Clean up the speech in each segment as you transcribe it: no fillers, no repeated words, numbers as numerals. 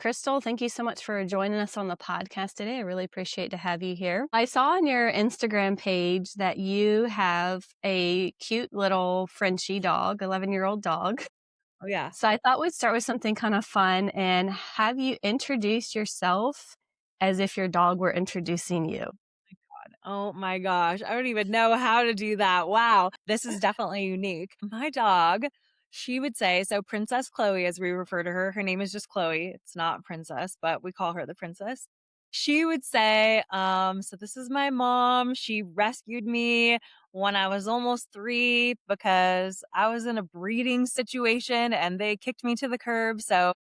Crystal, thank you so much for joining us on the podcast today. I really appreciate to have you here. I saw on your Instagram page that you have a cute little Frenchie dog, 11-year-old dog. Oh, yeah. So I thought we'd start with something kind of fun and have you introduce yourself as if your dog were introducing you. Oh my gosh. I don't even know how to do that. Wow. This is definitely unique. My dog, she would say, so Princess Chloe, as we refer to her, her name is just Chloe. It's not Princess, but we call her the princess. She would say, so this is my mom. She rescued me when I was almost 3 because I was in a breeding situation and they kicked me to the curb. So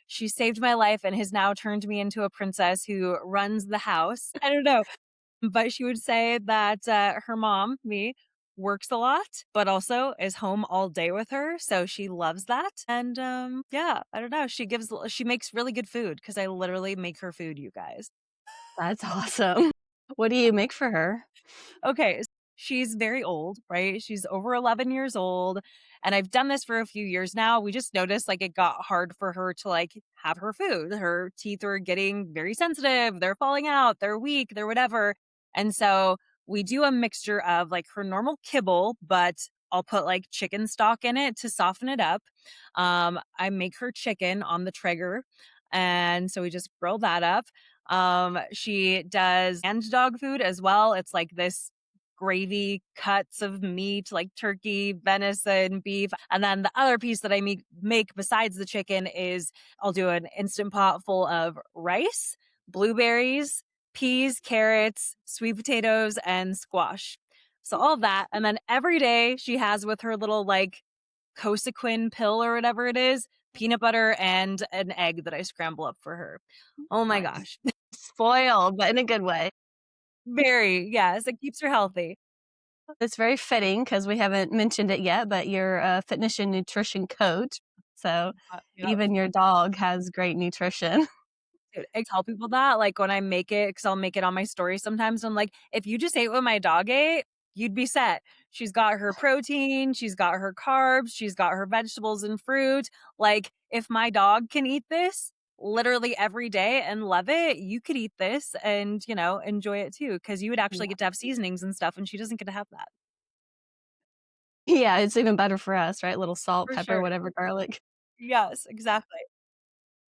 she saved my life and has now turned me into a princess who runs the house. I don't know. But she would say that, her mom, me, works a lot, but also is home all day with her, so she loves that, and, yeah, I don't know, she makes really good food because I literally make her food, you guys. That's awesome. What do you make for her? Okay, she's very old, right? She's over 11 years old, and I've done this for a few years now. We just noticed, like, it got hard for her to, like, have her food. Her teeth are getting very sensitive, they're falling out, they're weak, they're whatever, and so we do a mixture of, like, her normal kibble, but I'll put, like, chicken stock in it to soften it up. I make her chicken on the Traeger, and so we just grill that up. She does canned dog food as well. It's like this gravy cuts of meat like turkey, venison, beef. And then the other piece that I make besides the chicken is I'll do an instant pot full of rice, blueberries, peas, carrots, sweet potatoes, and squash. So all of that. And then every day she has with her little like Cosequin pill or whatever it is, peanut butter and an egg that I scramble up for her. Oh my Nice. gosh. Spoiled, but in a good way. Very, yes, it keeps her healthy. It's very fitting because we haven't mentioned it yet, but you're a fitness and nutrition coach. So Yep. even your dog has great nutrition. Dude, I tell people that, like, when I make it, because 'cause I'll make it on my story sometimes, I'm like, "If you just ate what my dog ate, you'd be set. She's got her protein, she's got her carbs, she's got her vegetables and fruit. Like, if my dog can eat this literally every day and love it, you could eat this and, enjoy it too, because you would actually Yeah. get to have seasonings and stuff, and she doesn't get to have that." Yeah, it's even better for us, right? Little salt, For pepper, sure. whatever, garlic. Yes, exactly.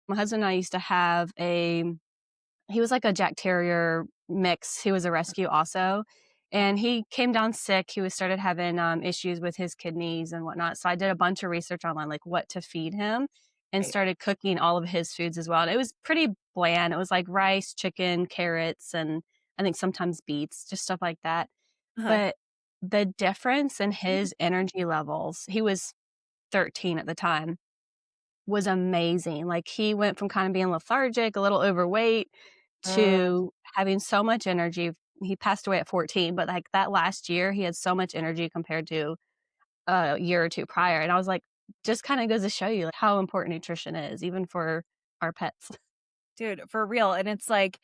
My husband and I used to have he was like a Jack Terrier mix. He was a rescue also. And he came down sick. He was started having issues with his kidneys and whatnot. So I did a bunch of research online, like what to feed him, and Right. started cooking all of his foods as well. And it was pretty bland. It was like rice, chicken, carrots, and I think sometimes beets, just stuff like that. Uh-huh. But the difference in his energy levels, he was 13 at the time, was amazing. Like, he went from kinda being lethargic, a little overweight, Mm. to having so much energy. He passed away at 14, but, like, that last year, he had so much energy compared to a year or 2 prior, and I was like, just kinda goes to show you, like, how important nutrition is, even for our pets. Dude, for real. And it's like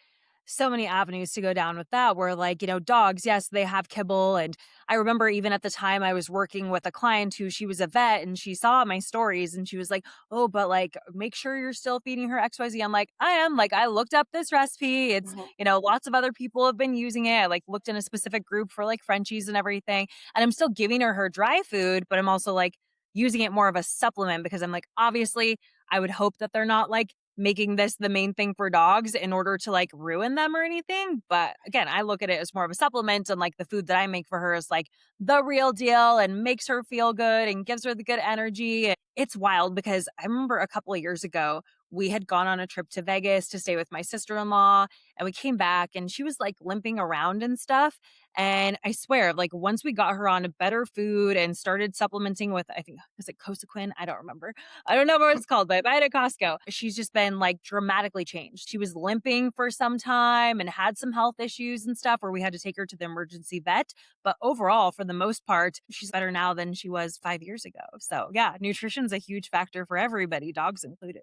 so many avenues to go down with that where like, dogs, yes, they have kibble. And I remember even at the time I was working with a client who she was a vet and she saw my stories and she was like, "Oh, but like make sure you're still feeding her XYZ." I'm like, "I am." Like I looked up this recipe. It's, Mhm. lots of other people have been using it. I like looked in a specific group for like Frenchies and everything. And I'm still giving her dry food, but I'm also like using it more of a supplement because I'm like, obviously I would hope that they're not like making this the main thing for dogs in order to like ruin them or anything. But again, I look at it as more of a supplement and like the food that I make for her is like the real deal and makes her feel good and gives her the good energy. It's wild because I remember a couple of years ago, we had gone on a trip to Vegas to stay with my sister in law and we came back and she was like limping around and stuff. And I swear, like once we got her on better food and started supplementing with, I think, is it Cosequin? I don't remember. I don't know what it's called, but I buy it at Costco. She's just been like dramatically changed. She was limping for some time and had some health issues and stuff where we had to take her to the emergency vet. But overall, for the most part, she's better now than she was 5 years ago. So yeah, nutrition's a huge factor for everybody, dogs included.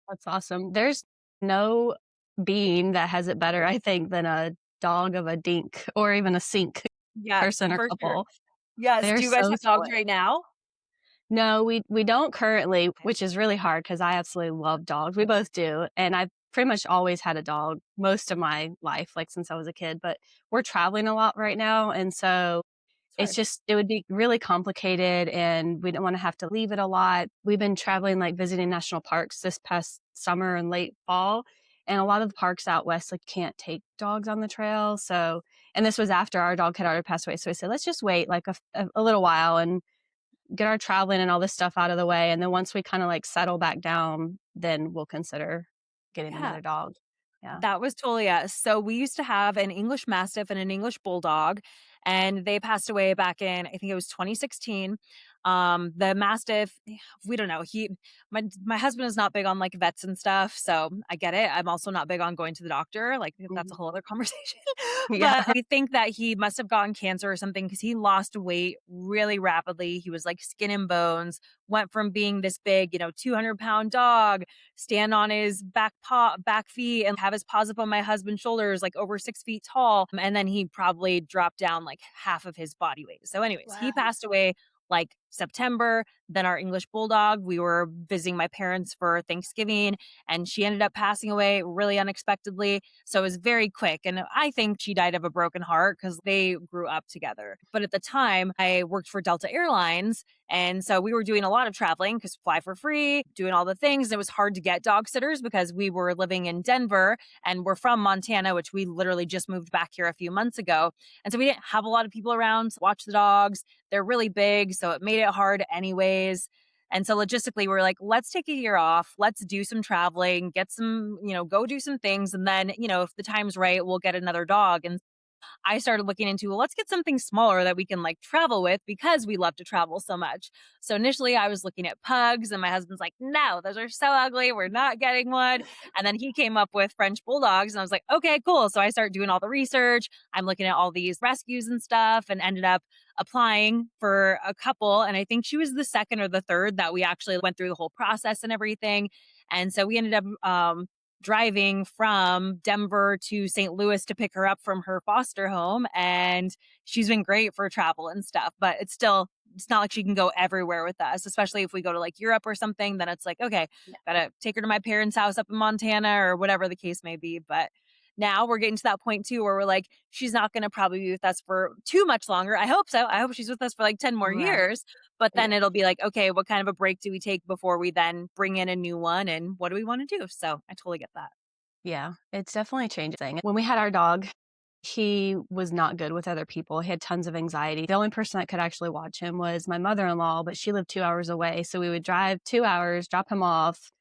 That's awesome. There's no being that has it better, I think, than a dog of a dink or even a sink Yes, person or for sure. couple. Yes. They're Do you guys so have dogs spoiled. right now? No, we don't currently, Okay. which is really hard because I absolutely love dogs. We both do, and I've pretty much always had a dog most of my life, like, since I was a kid, but we're traveling a lot right now, and so It's it's hard. just it would be really complicated, and we don't wanna have to leave it a lot. We've been traveling, like, visiting national parks this past summer and late fall, and a lot of the parks out west, like, can't take dogs on the trail, so and this was after our dog had already passed away, so we said, "Let's just wait, like, a little while and get our traveling and all this stuff out of the way, and then once we kinda, like, settle back down, then we'll consider getting Yeah. another dog." Yeah. That was totally us. So we used to have an English Mastiff and an English Bulldog, and they passed away back in, I think it was 2016. The Mastiff, we don't know. My husband is not big on like vets and stuff, so I get it. I'm also not big on going to the doctor. Like that's a Mhm. whole other conversation. Yeah. But I think that he must have gotten cancer or something because he lost weight really rapidly. He was like skin and bones, went from being this big, 200-pound dog, stand on his back feet and have his paws up on my husband's shoulders, like over 6 feet tall. And then he probably dropped down like half of his body weight. So, anyways, he Wow. passed away like September. Then our English bulldog, we were visiting my parents for Thanksgiving, and she ended up passing away really unexpectedly. So it was very quick. And I think she died of a broken heart because they grew up together. But at the time, I worked for Delta Airlines. And so we were doing a lot of traveling because fly for free, doing all the things. It was hard to get dog sitters because we were living in Denver and we're from Montana, which we literally just moved back here a few months ago. And so we didn't have a lot of people around to watch the dogs. They're really big, so it made it hard anyways. And so logistically, we're like, let's take a year off. Let's do some traveling, get some, go do some things. And then, if the time's right, we'll get another dog. And I started looking into, well, let's get something smaller that we can like travel with because we love to travel so much. So initially I was looking at pugs and my husband's like, no, those are so ugly. We're not getting one. And then he came up with French bulldogs and I was like, okay, cool. So I started doing all the research. I'm looking at all these rescues and stuff and ended up applying for a couple. And I think she was the second or the third that we actually went through the whole process and everything. And so we ended up driving from Denver to St. Louis to pick her up from her foster home. And she's been great for travel and stuff, but it's not like she can go everywhere with us, especially if we go to like Europe or something. Then it's like, okay, Yeah. gotta take her to my parents' house up in Montana or whatever the case may be. But now we're getting to that point too where we're like, she's not going to probably be with us for too much longer. I hope so. I hope she's with us for like 10 more Right. years. But then Yeah. it'll be like, okay, what kind of a break do we take before we then bring in a new one? And what do we want to do? So I totally get that. Yeah. It's definitely a change thing. When we had our dog, he was not good with other people. He had tons of anxiety. The only person that could actually watch him was my mother-in-law, but she lived 2 hours away, so we would drive 2 hours, drop him off,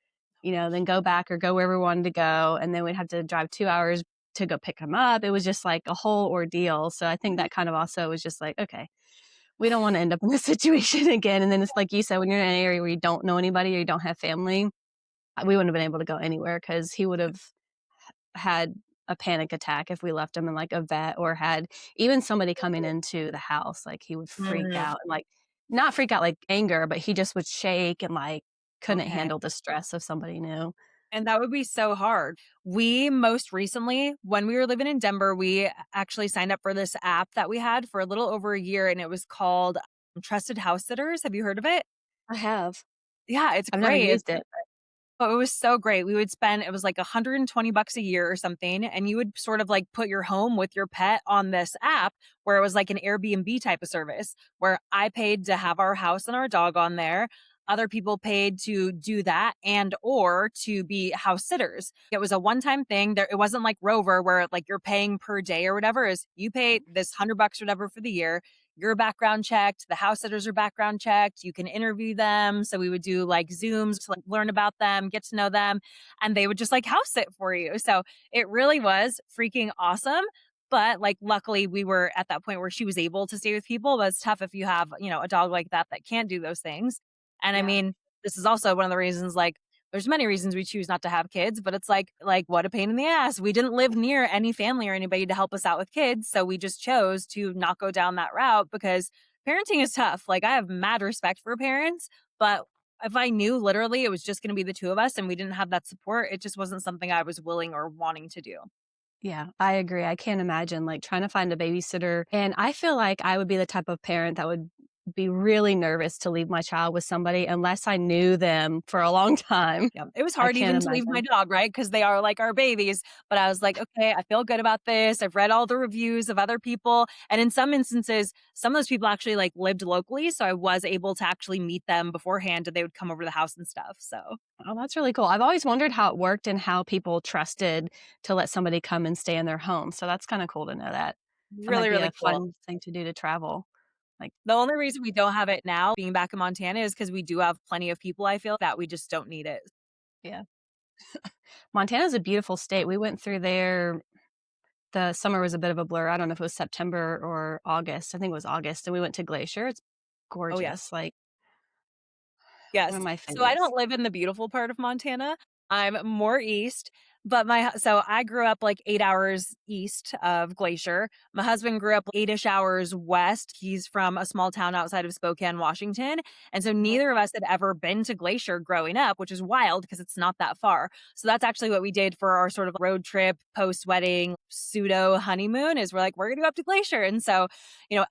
then go back or go wherever we wanted to go, and then we'd have to drive 2 hours to go pick him up. It was just like a whole ordeal, so I think that kind of also was just like, "Okay, we don't wanna end up in this situation again," and then it's like you said, when you're in an area where you don't know anybody or you don't have family, we wouldn't have been able to go anywhere because he would have had a panic attack if we left him in, like, a vet or had even somebody coming into the house, like, he would freak Mm, out and, like not freak out like anger, but he just would shake and, like, couldn't okay. handle the stress of somebody new. And that would be so hard. We most recently, when we were living in Denver, we actually signed up for this app that we had for a little over a year, and it was called Trusted House Sitters. Have you heard of it? I have. Yeah, it's I've never great. used it. Oh, it was so great. We would spend it was like $120 a year or something, and you would sort of like put your home with your pet on this app where it was like an Airbnb type of service where I paid to have our house and our dog on there. Other people paid to do that and or to be house sitters. It was a one-time thing. There it wasn't like Rover where like you're paying per day or whatever. Is you pay this $100 or whatever for the year. You're background checked, the house sitters are background checked, you can interview them. So we would do like Zooms to like learn about them, get to know them, and they would just like house sit for you. So it really was freaking awesome. But like luckily we were at that point where she was able to stay with people, but it's tough if you have, a dog like that can't do those things. And I Yeah. mean, this is also one of the reasons like there's many reasons we choose not to have kids, but it's like what a pain in the ass. We didn't live near any family or anybody to help us out with kids, so we just chose to not go down that route because parenting is tough. Like I have mad respect for parents, but if I knew literally it was just going to be the two of us and we didn't have that support, it just wasn't something I was willing or wanting to do. Yeah, I agree. I can't imagine, like, trying to find a babysitter, and I feel like I would be the type of parent that would be really nervous to leave my child with somebody unless I knew them for a long time. Yeah, it was I hard can't even to leave my imagine. dog, right? Because they are like our babies, but I was like, "Okay, I feel good about this. I've read all the reviews of other people," and in some instances, some of those people actually, like, lived locally, so I was able to actually meet them beforehand, and they would come over to the house and stuff, so Oh, that's really cool. I've always wondered how it worked and how people trusted to let somebody come and stay in their home, so that's kinda cool to know that. That might really, be really a cool. fun thing to do to travel. Like, The only reason we don't have it now, being back in Montana, is because we do have plenty of people, I feel, that we just don't need it. yeah. Montana's a beautiful state. We went through there. The summer was a bit of a blur. I don't know if it was September or August. I think it was August, and we went to Glacier. It's Oh, yeah. gorgeous, like, one of Yes. my So I favorites. don't live in the beautiful part of Montana. I'm more east, but so I grew up like 8 hours east of Glacier. My husband grew up 8ish hours west. He's from a small town outside of Spokane, Washington. And so Mhm. neither of us had ever been to Glacier growing up, which is wild because it's not that far. So that's actually what we did for our sort of road trip post wedding pseudo honeymoon is we're like, we're going to go up to Glacier. And so,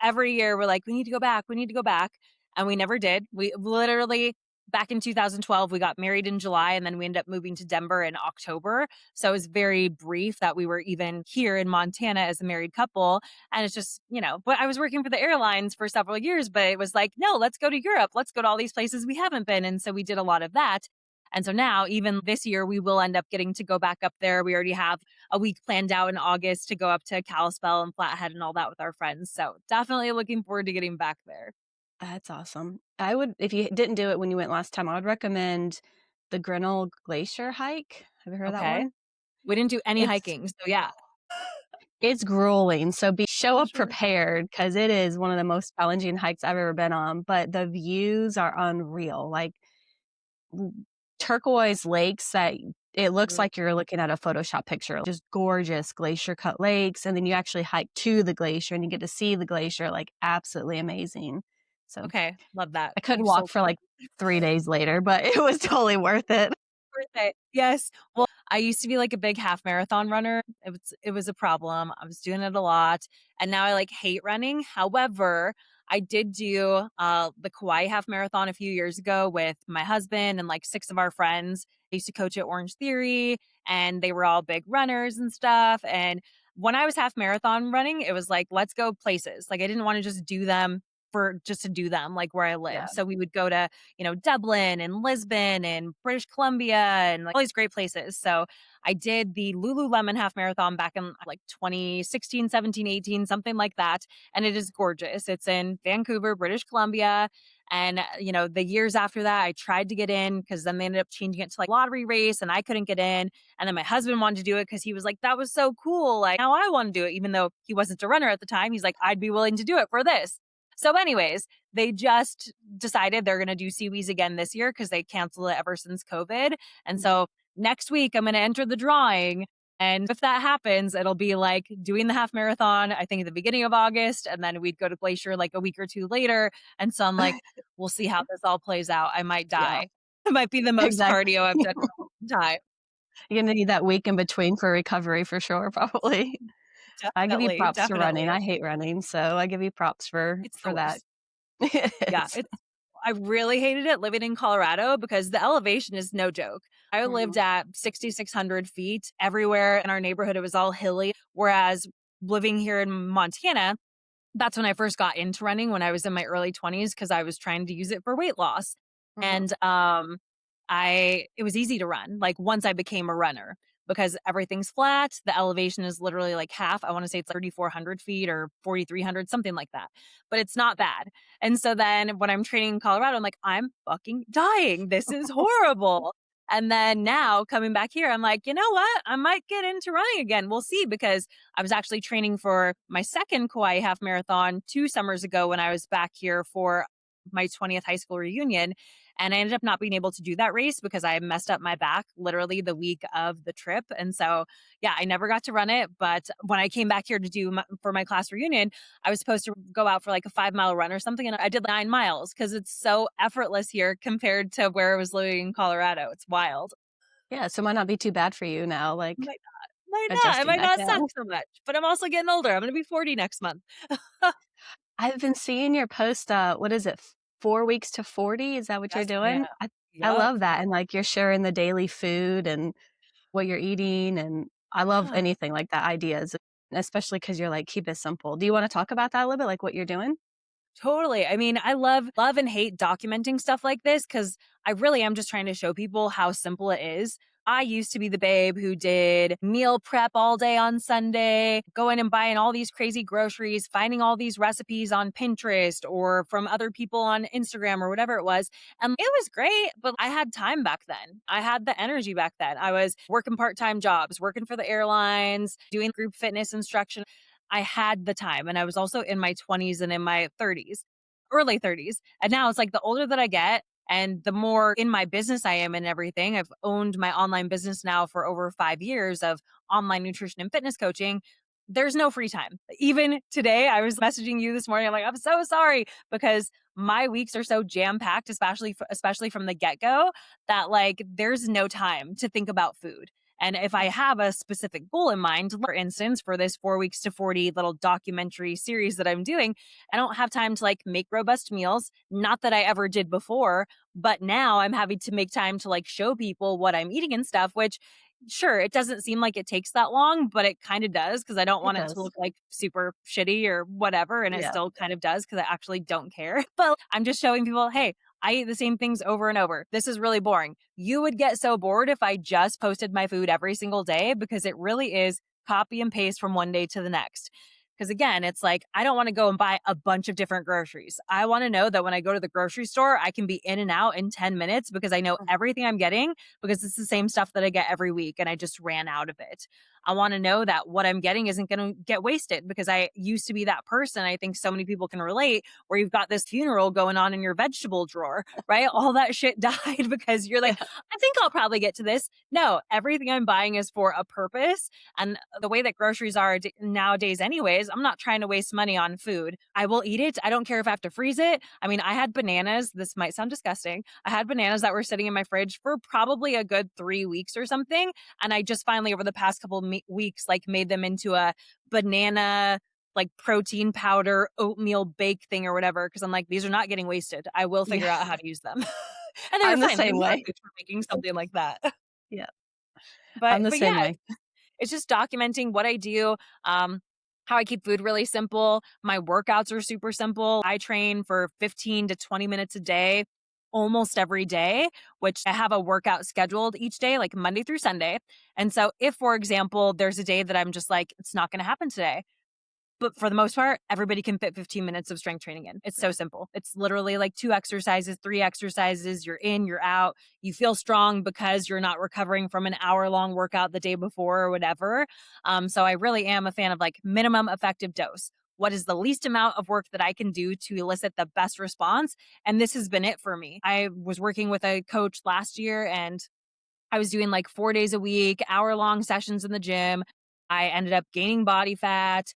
every year we're like, we need to go back. We need to go back. And we never did. We literally back in 2012, we got married in July and then we ended up moving to Denver in October. So it was very brief that we were even here in Montana as a married couple. And it's just, but I was working for the airlines for several years, but it was like, no, let's go to Europe. Let's go to all these places we haven't been. And so we did a lot of that. And so now, even this year, we will end up getting to go back up there. We already have a week planned out in August to go up to Kalispell and Flathead and all that with our friends. So definitely looking forward to getting back there. That's awesome. I would if you didn't do it when you went last time, I would recommend the Grinnell Glacier hike. Have you heard of that Okay. one? We didn't do any It's hiking. So yeah, it's grueling, so show I'm up sure. prepared because it is one of the most challenging hikes I've ever been on, but the views are unreal, like, w turquoise lakes that it looks Mm. like you're looking at a Photoshop picture, just gorgeous glacier-cut lakes, and then you actually hike to the glacier, and you get to see the glacier, like, absolutely amazing. So, Okay, love that. I couldn't You walk sold for, me. like, 3 days later, but it was totally worth it. Birthday. Yes. Well, I used to be like a big half marathon runner. It was a problem. I was doing it a lot, and now I like hate running. However, I did do the Kauai half marathon a few years ago with my husband and like 6 of our friends. I used to coach at Orange Theory and they were all big runners and stuff. And when I was half marathon running, it was like, let's go places. Like I didn't want to just do them for just to do them like where I live. Yeah. So we would go to Dublin and Lisbon and British Columbia and like all these great places. So I did the Lululemon half marathon back in like 2016, 17, 18, something like that. And it is gorgeous. It's in Vancouver, British Columbia. And, the years after that, I tried to get in because then they ended up changing it to like lottery race and I couldn't get in. And then my husband wanted to do it because he was like, that was so cool. Like, now I want to do it, even though he wasn't a runner at the time. He's like, I'd be willing to do it for this. So, anyways, they just decided they're going to do Seawees again this year because they canceled it ever since COVID. And Mhm. so next week, I'm going to enter the drawing. And if that happens, it'll be like doing the half marathon, I think at the beginning of August. And then we'd go to Glacier like a week or two later. And so I'm like, we'll see how this all plays out. I might Yeah, die. It might be the most exactly. cardio I've done in a long time. You're gonna need that week in between for recovery for sure, probably. I give you Definitely. props to running. Definitely. I hate running, so I give you props It's the for that. worst. It Yeah, is. it's I really hated it living in Colorado because the elevation is no joke. I lived Mhm. at 6,600 feet everywhere in our neighborhood. It was all hilly. Whereas living here in Montana, that's when I first got into running when I was in my early 20s because I was trying to use it for weight loss. Mhm. And it was easy to run like once I became a runner because everything's flat. The elevation is literally like half. I want to say it's 3,400 feet or 4,300, something like that. But it's not bad. And so then when I'm training in Colorado, I'm like, I'm fucking dying. This is horrible. And then now coming back here, I'm like, you know what? I might get into running again. We'll see because I was actually training for my second Kauai half marathon 2 summers ago when I was back here for my 20th high school reunion. And I ended up not being able to do that race because I messed up my back literally the week of the trip. And so, yeah, I never got to run it. But when I came back here to do for my class reunion, I was supposed to go out for like a 5 mile run or something. And I did 9 miles because it's so effortless here compared to where I was living in Colorado. It's wild. Yeah, so it might not be too bad for you now, like, Might might not. It adjusting might back not suck down. so much, but I'm also getting older. I'm going to be 40 next month. I've been seeing your post, what is it, 4 weeks to 40? Is that what you're Yes, ma'am. doing? I Yep. love that, and, like, you're sharing the daily food and what you're eating, and I love Yeah. anything like that, ideas, especially because 'cause you're like, "Keep it simple." Do you wanna talk about that a little bit, like, what you're doing? Totally. I mean, I love and hate documenting stuff like this because I really am just trying to show people how simple it is. I used to be the babe who did meal prep all day on Sunday, going and buying all these crazy groceries, finding all these recipes on Pinterest or from other people on Instagram or whatever it was. And it was great, but I had time back then. I had the energy back then. I was working part-time jobs, working for the airlines, doing group fitness instruction. I had the time, and I was also in my 20s and in my 30s, early 30s. And now it's like the older that I get and the more in my business I am and everything, I've owned my online business now for over 5 years of online nutrition and fitness coaching. There's no free time. Even today, I was messaging you this morning. I'm like, I'm so sorry because my weeks are so jam packed, especially from the get go, that like there's no time to think about food. And if I have a specific goal in mind, for instance, for this 4 weeks to 40 little documentary series that I'm doing, I don't have time to like make robust meals. Not that I ever did before, but now I'm having to make time to like show people what I'm eating and stuff, which sure, it doesn't seem like it takes that long, but it kind of does because I don't It want it to does. look like super shitty or whatever. And it Yeah. still kind of does because I actually don't care. But I'm just showing people, hey, I eat the same things over and over. This is really boring. You would get so bored if I just posted my food every single day because it really is copy and paste from one day to the next. Because again, it's like, I don't want to go and buy a bunch of different groceries. I want to know that when I go to the grocery store, I can be in and out in 10 minutes because I know Mhm. everything I'm getting because it's the same stuff that I get every week and I just ran out of it. I want to know that what I'm getting isn't going to get wasted because I used to be that person. I think so many people can relate where you've got this funeral going on in your vegetable drawer, right? All that shit died because you're like, Yeah. I think I'll probably get to this. No, everything I'm buying is for a purpose. And the way that groceries are nowadays, anyways, I'm not trying to waste money on food. I will eat it. I don't care if I have to freeze it. I mean, I had bananas. This might sound disgusting. I had bananas that were sitting in my fridge for probably a good 3 weeks or something. And I just finally, over the past couple weeks, like made them into a banana like protein powder oatmeal bake thing or whatever because I'm like these are not getting wasted. I will Yeah. figure out how to use them. And they were I'm the fine. They were same way. perfect for making something like that. Yeah. But I'm the but same yeah, way. it's just documenting what I do, how I keep food really simple. My workouts are super simple. I train for 15 to 20 minutes a day, almost every day, which I have a workout scheduled each day, like Monday through Sunday. And so, if, for example, there's a day that I'm just like, it's not going to happen today, but for the most part, everybody can fit 15 minutes of strength training in. It's so simple. It's literally like 2 exercises, 3 exercises. You're in, you're out. You feel strong because you're not recovering from an hour-long workout the day before or whatever. So I really am a fan of like minimum effective dose. What is the least amount of work that I can do to elicit the best response? And this has been it for me. I was working with a coach last year and I was doing like 4 days a week, hour-long sessions in the gym. I ended up gaining body fat,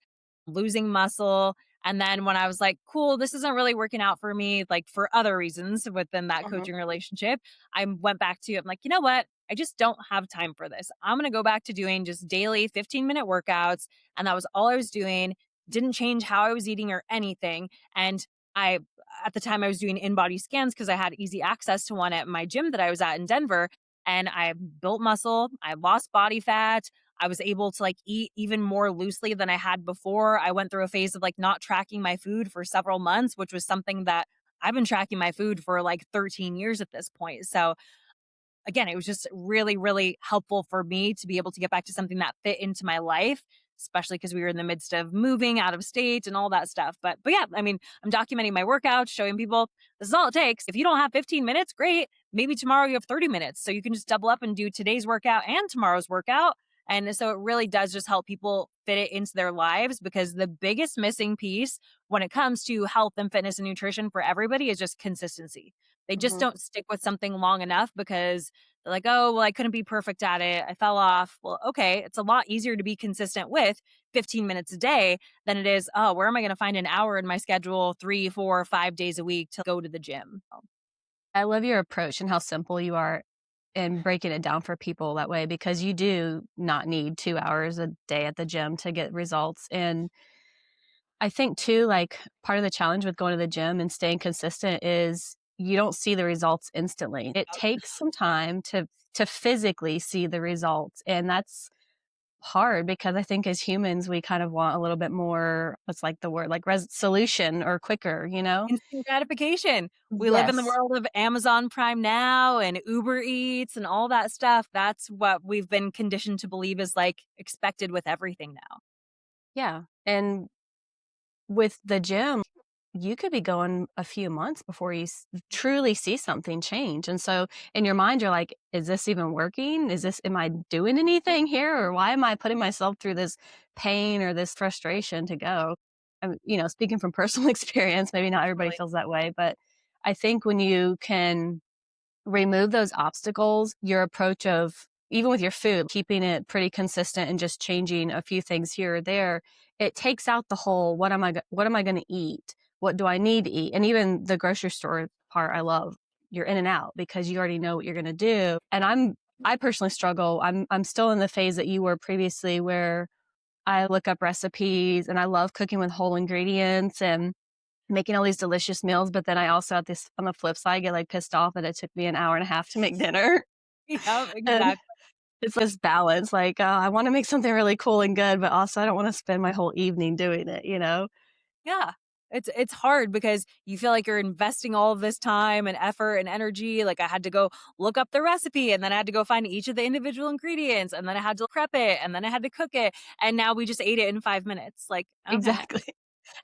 losing muscle, and then when I was like, "Cool, this isn't really working out for me," like, for other reasons within that Mhm. coaching relationship, I went back to I'm like, "You know what? I just don't have time for this. I'm gonna go back to doing just daily 15-minute workouts," and that was all I was doing, didn't change how I was eating or anything, and I at the time, I was doing in-body scans because I had easy access to one at my gym that I was at in Denver, and I built muscle, I lost body fat, I was able to like eat even more loosely than I had before. I went through a phase of like not tracking my food for several months, which was something that I've been tracking my food for like 13 years at this point. So again, it was just really, really helpful for me to be able to get back to something that fit into my life, especially because we were in the midst of moving out of state and all that stuff. But yeah, I mean, I'm documenting my workouts, showing people this is all it takes. If you don't have 15 minutes, great. Maybe tomorrow you have 30 minutes. So you can just double up and do today's workout and tomorrow's workout. And so it really does just help people fit it into their lives because the biggest missing piece when it comes to health and fitness and nutrition for everybody is just consistency. They just Mhm. don't stick with something long enough because they're like, "Oh, well, I couldn't be perfect at it. I fell off." Well, okay, it's a lot easier to be consistent with 15 minutes a day than it is, "Oh, where am I gonna find an hour in my schedule 3, 4, 5 days a week to go to the gym?" I love your approach and how simple you are in breaking it down for people that way because you do not need 2 hours a day at the gym to get results, and I think too, like, part of the challenge with going to the gym and staying consistent is you don't see the results instantly. It takes some time to physically see the results, and that's hard because I think as humans, we kind of want a little bit more, what's like the word, like solution or quicker, you know? Instant gratification. We live in the Yes. world of Amazon Prime Now and Uber Eats and all that stuff. That's what we've been conditioned to believe is, like, expected with everything now. Yeah. And with the gym, you could be going a few months before you truly see something change. And so in your mind, you're like, is this even working? Am I doing anything here? Or why am I putting myself through this pain or this frustration to go? Speaking from personal experience, maybe not everybody Totally. feels that way, but I think when you can remove those obstacles, your approach of even with your food, keeping it pretty consistent and just changing a few things here or there, it takes out the whole what am I going to eat? What do I need to eat? And even the grocery store part I love. You're in and out because you already know what you're going to do. And I personally struggle. I'm still in the phase that you were previously where I look up recipes and I love cooking with whole ingredients and making all these delicious meals, but then I also at this on the flip side get like pissed off that it took me an hour and a half to make dinner. Yep, And exactly. it's this balance, like, I wanna make something really cool and good, but also I don't wanna spend my whole evening doing it, you know? Yeah. It's hard because you feel like you're investing all of this time and effort and energy. Like, I had to go look up the recipe, and then I had to go find each of the individual ingredients, and then I had to prep it, and then I had to cook it, and now we just ate it in 5 minutes. Like, okay. Exactly.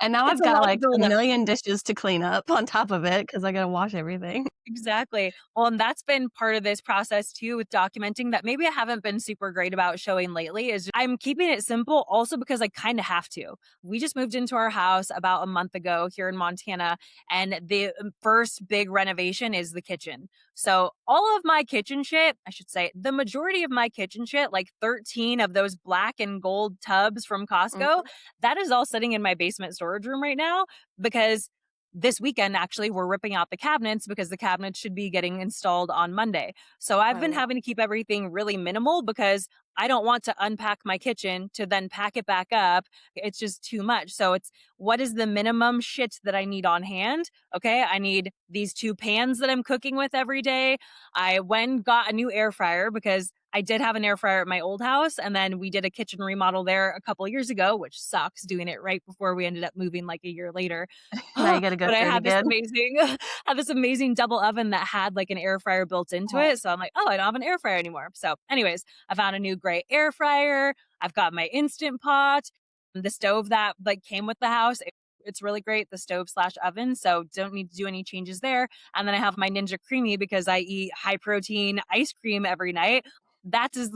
And now It's I've a got, lot to like, go a with everything. million dishes to clean up on top of it because I gotta wash everything. Exactly. Well, and that's been part of this process too with documenting that maybe I haven't been super great about showing lately is I'm keeping it simple also because I kind of have to. We just moved into our house about a month ago here in Montana, and the first big renovation is the kitchen. So, all of my kitchen shit, I should say, the majority of my kitchen shit, like 13 of those black and gold tubs from Costco, Mhm. that is all sitting in my basement storage room right now because this weekend actually we're ripping out the cabinets because the cabinets should be getting installed on Monday. So I've I been love having to keep everything really minimal because I don't want to unpack my kitchen to then pack it back up. It's just too much. So it's what is the minimum shit that I need on hand? Okay, I need these two pans that I'm cooking with every day. I went got a new air fryer because I did have an air fryer at my old house, and then we did a kitchen remodel there a couple years ago, which sucks doing it right before we ended up moving like a year later. Now you gotta go But I through it had this again. amazing had this amazing double oven that had, like, an air fryer built into Oh, it, so I'm like, "Oh, I don't have an air fryer anymore." So, anyways, I found a new great air fryer, I've got my Instant Pot, the stove that, like, came with the house, it's really great, the stove/oven, so don't need to do any changes there, and then I have my Ninja Creamy because I eat high protein ice cream every night. That's as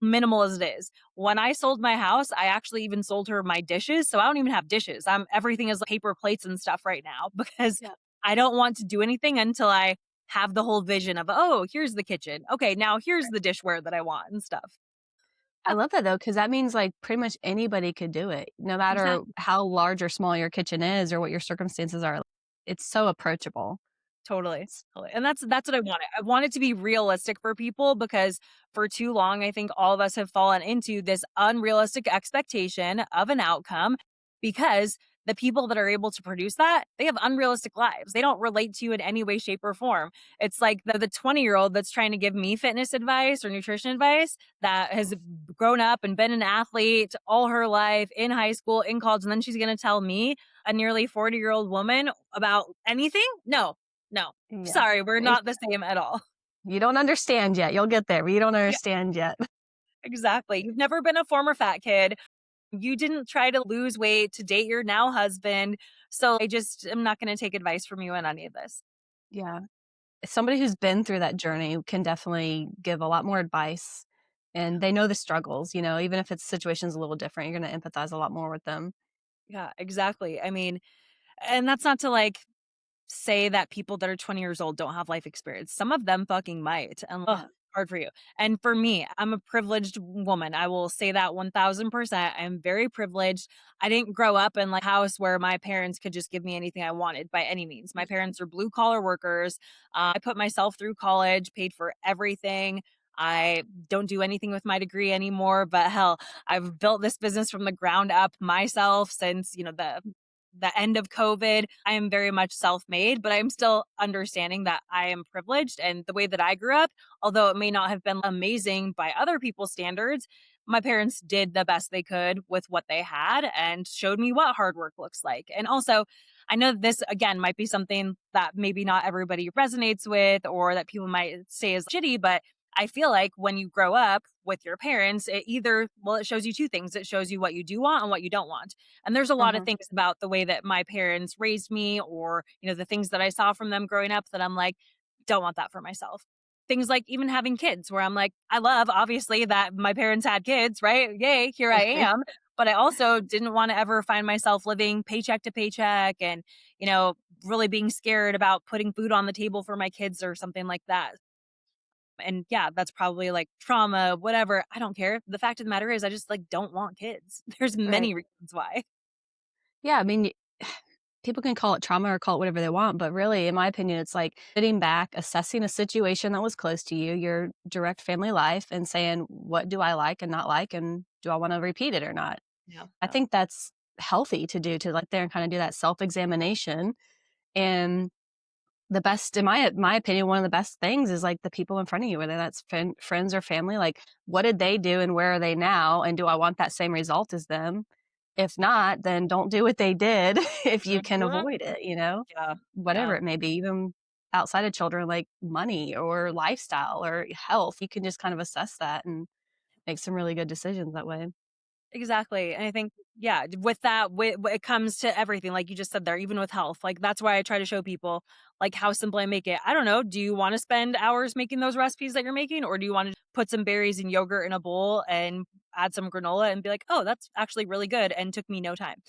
minimal as it is. When I sold my house, I actually even sold her my dishes, so I don't even have dishes. Everything is like paper plates and stuff right now because yeah. I don't want to do anything until I have the whole vision of, "Oh, here's the kitchen. Okay, now here's the dishware that I want," and stuff. I love that though, because that means, like, pretty much anybody could do it, no matter Exactly. how large or small your kitchen is or what your circumstances are. It's so approachable. Totally, totally, and that's what I wanted. I want it to be realistic for people because for too long, I think all of us have fallen into this unrealistic expectation of an outcome because the people that are able to produce that, they have unrealistic lives. They don't relate to you in any way, shape, or form. It's like the 20-year-old that's trying to give me fitness advice or nutrition advice that has grown up and been an athlete all her life in high school, in college, and then she's gonna tell me, a nearly 40-year-old woman, about anything? No, no. Yeah. Sorry, we're It not the same at all. You don't understand yet, you'll get there, but you don't Yeah, understand yet. exactly. You've never been a former fat kid. You didn't try to lose weight to date your now husband. So I just am not gonna take advice from you on any of this. Yeah. Somebody who's been through that journey can definitely give a lot more advice, and they know the struggles, even if it's situation's a little different, you're gonna empathize a lot more with them. Yeah, exactly. I mean, and that's not to like say that people that are 20 years old don't have life experience. Some of them fucking might. And Yeah. hard for you. And for me, I'm a privileged woman. I will say that 1000%. I'm very privileged. I didn't grow up in like a house where my parents could just give me anything I wanted by any means. My parents are blue collar workers. I put myself through college, paid for everything. I don't do anything with my degree anymore, but hell, I've built this business from the ground up myself since, the the end of COVID. I am very much self-made, but I'm still understanding that I am privileged and the way that I grew up, although it may not have been amazing by other people's standards, my parents did the best they could with what they had and showed me what hard work looks like. And also, I know this again might be something that maybe not everybody resonates with or that people might say is shitty, but I feel like when you grow up with your parents, it either, well, it shows you two things. It shows you what you do want and what you don't want. And there's a lot of Mhm. things about the way that my parents raised me or, the things that I saw from them growing up that I'm like, don't want that for myself. Things like even having kids where I'm like, I love obviously that my parents had kids, right? Yay, here I am. But I also didn't want to ever find myself living paycheck to paycheck and, you know, really being scared about putting food on the table for my kids or something like that. And yeah, that's probably like trauma, whatever. I don't care. The fact of the matter is I just like don't want kids. There's Right. many reasons why. Yeah, I mean, people can call it trauma or call it whatever they want, but really, in my opinion, it's like sitting back, assessing a situation that was close to you, your direct family life, and saying, what do I like and not like? And do I want to repeat it or not? Yeah. I Yeah. think that's healthy to do, to like there and kind of do that self examination. And the best, in my opinion, one of the best things is like the people in front of you, whether that's friends or family. Like, what did they do and where are they now? And do I want that same result as them? If not, then don't do what they did if you can Mhm. avoid it, you know? Yeah. Whatever Yeah. it may be, even outside of children, like money or lifestyle or health, you can just kind of assess that and make some really good decisions that way. Exactly. And I think, yeah, with that, it comes to everything, like you just said there, even with health. Like that's why I try to show people like how simple I make it. I don't know. Do you want to spend hours making those recipes that you're making, or do you want to put some berries and yogurt in a bowl and add some granola and be like, oh, that's actually really good and took me no time.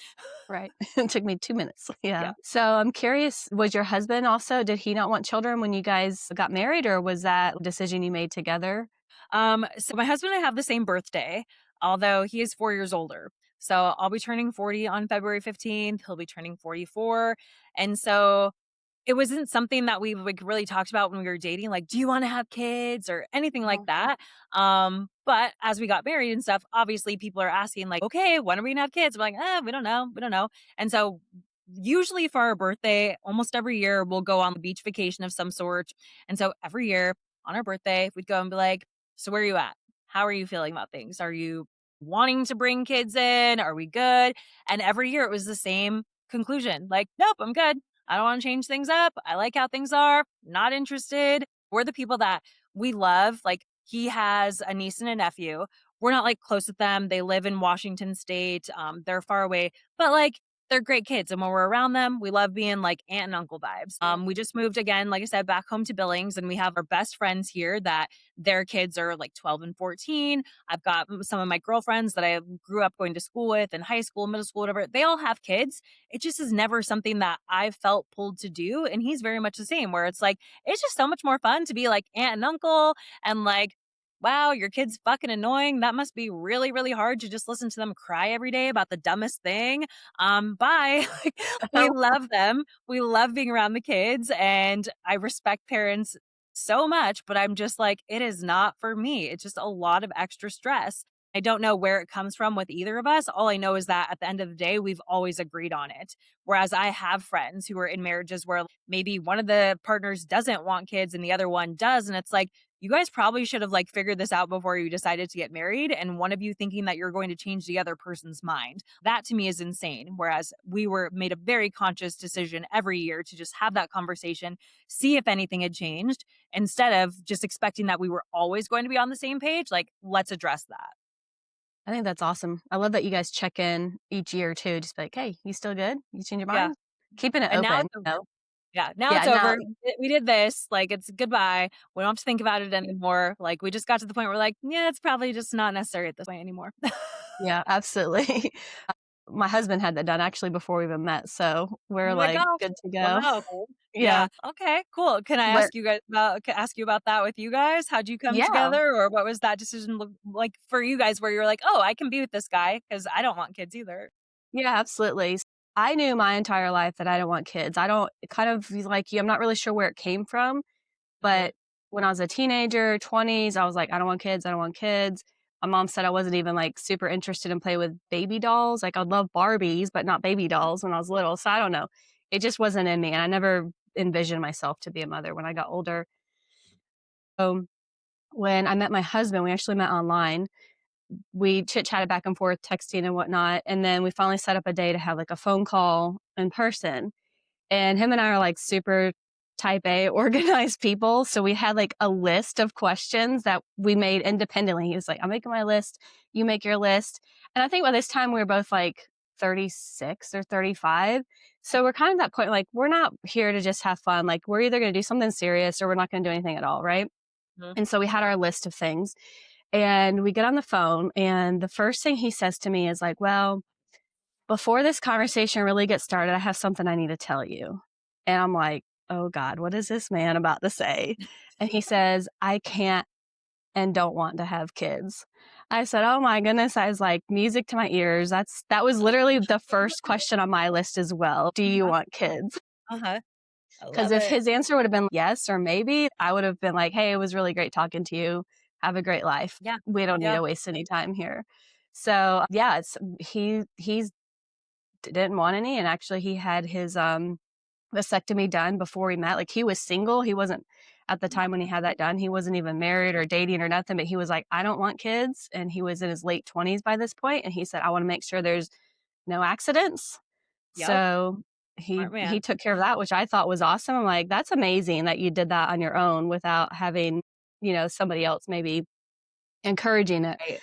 Right. It took me 2 minutes. Yeah. Yeah. So I'm curious, was your husband also, did he not want children when you guys got married, or was that a decision you made together? So my husband and I have the same birthday, although he is 4 years older. So I'll be turning 40 on February 15th. He'll be turning 44. And so it wasn't something that we like really talked about when we were dating, like, "Do you wanna have kids?" or anything like Mhm. that. But as we got married and stuff, obviously people are asking like, "Okay, when are we gonna have kids?" We're like, we don't know, we don't know." And so usually for our birthday, almost every year, we'll go on a beach vacation of some sort. And so every year on our birthday, we'd go and be like, "So where are you at? How are you feeling about things? Are you wanting to bring kids in? Are we good?" And every year it was the same conclusion, like, "Nope, I'm good. I don't want to change things up. I like how things are. Not interested." We're the people that we love. Like he has a niece and a nephew. We're not like close with them. They live in Washington State. They're far away, but like they're great kids. And when we're around them, we love being like aunt and uncle vibes. Yeah. We just moved again, like I said, back home to Billings, and we have our best friends here that their kids are like 12 and 14. I've got some of my girlfriends that I grew up going to school with in high school, middle school, whatever. They all have kids. It just is never something that I felt pulled to do. And he's very much the same, where it's like, it's just so much more fun to be like aunt and uncle and like, wow, your kid's fucking annoying. That must be really, really hard to just listen to them cry every day about the dumbest thing. Bye. Like, we love them. We love being around the kids. And I respect parents so much, but I'm just like, it is not for me. It's just a lot of extra stress. I don't know where it comes from with either of us. All I know is that at the end of the day, we've always agreed on it. Whereas I have friends who are in marriages where maybe one of the partners doesn't want kids and the other one does. And it's like, you guys probably should have like figured this out before you decided to get married. And one of you thinking that you're going to change the other person's mind. That to me is insane. Whereas we were made a very conscious decision every year to just have that conversation, see if anything had changed instead of just expecting that we were always going to be on the same page. Like, let's address that. I think that's awesome. I love that you guys check in each year too. Just be like, hey, you still good? You change your Yeah. mind? Keeping it And now open, it's you over. know? Yeah. Now Yeah, it's now, over. We did this. Like, it's goodbye. We don't have to think about it anymore. Like, we just got to the point where, like, yeah, it's probably just not necessary at this point anymore. yeah, absolutely. My husband had that done actually before we even met, so we're Oh my like gosh. good to go. Wow. Yeah, Yeah. Okay, cool. Can I but ask you about that with you guys? How'd you come yeah, together, or what was that decision look like for you guys where you're like, "Oh, I can be with this guy because I don't want kids either." yeah, absolutely. I knew my entire life that I don't want kids. I don't kind of like you, I'm not really sure where it came from, Uh-huh. but when I was a teenager, 20s, I was like, I don't want kids, I don't want kids. My mom said I wasn't even like super interested in play with baby dolls. Like I'd love Barbies, but not baby dolls when I was little. So I don't know. It just wasn't in me. And I never envisioned myself to be a mother when I got older. So when I met my husband, we actually met online. We chit chatted back and forth, texting and whatnot. And then we finally set up a day to have like a phone call in person. And him and I are like super type A organized people. So we had like a list of questions that we made independently. He was like, I'm making my list, you make your list. And I think by this time we were both like 36 or 35. So we're kind of at that point, like, we're not here to just have fun. Like, we're either going to do something serious or we're not going to do anything at all. Right. Mhm. And so we had our list of things and we get on the phone. And the first thing he says to me is like, well, before this conversation really gets started, I have something I need to tell you. And I'm like, oh God, what is this man about to say? And he says, I can't and don't want to have kids. I said, oh my goodness. I was like, music to my ears. That was literally the first question on my list as well. Do you Uh-huh. want kids? Uh-huh. I Because love if it. his answer would have been yes or maybe, I would have been like, hey, it was really great talking to you. Have a great life. Yeah. We don't need Yeah. to waste any time here. So yeah, he's didn't want any, and actually he had his vasectomy done before we met. Like he was single. He wasn't at the time when he had that done. He wasn't even married or dating or nothing, but he was like, I don't want kids. And he was in his late 20s by this point, and he said, I want to make sure there's no accidents. Yep. So he Smart he man. took care of that, which I thought was awesome. I'm like, that's amazing that you did that on your own without having, somebody else maybe encouraging it. Right.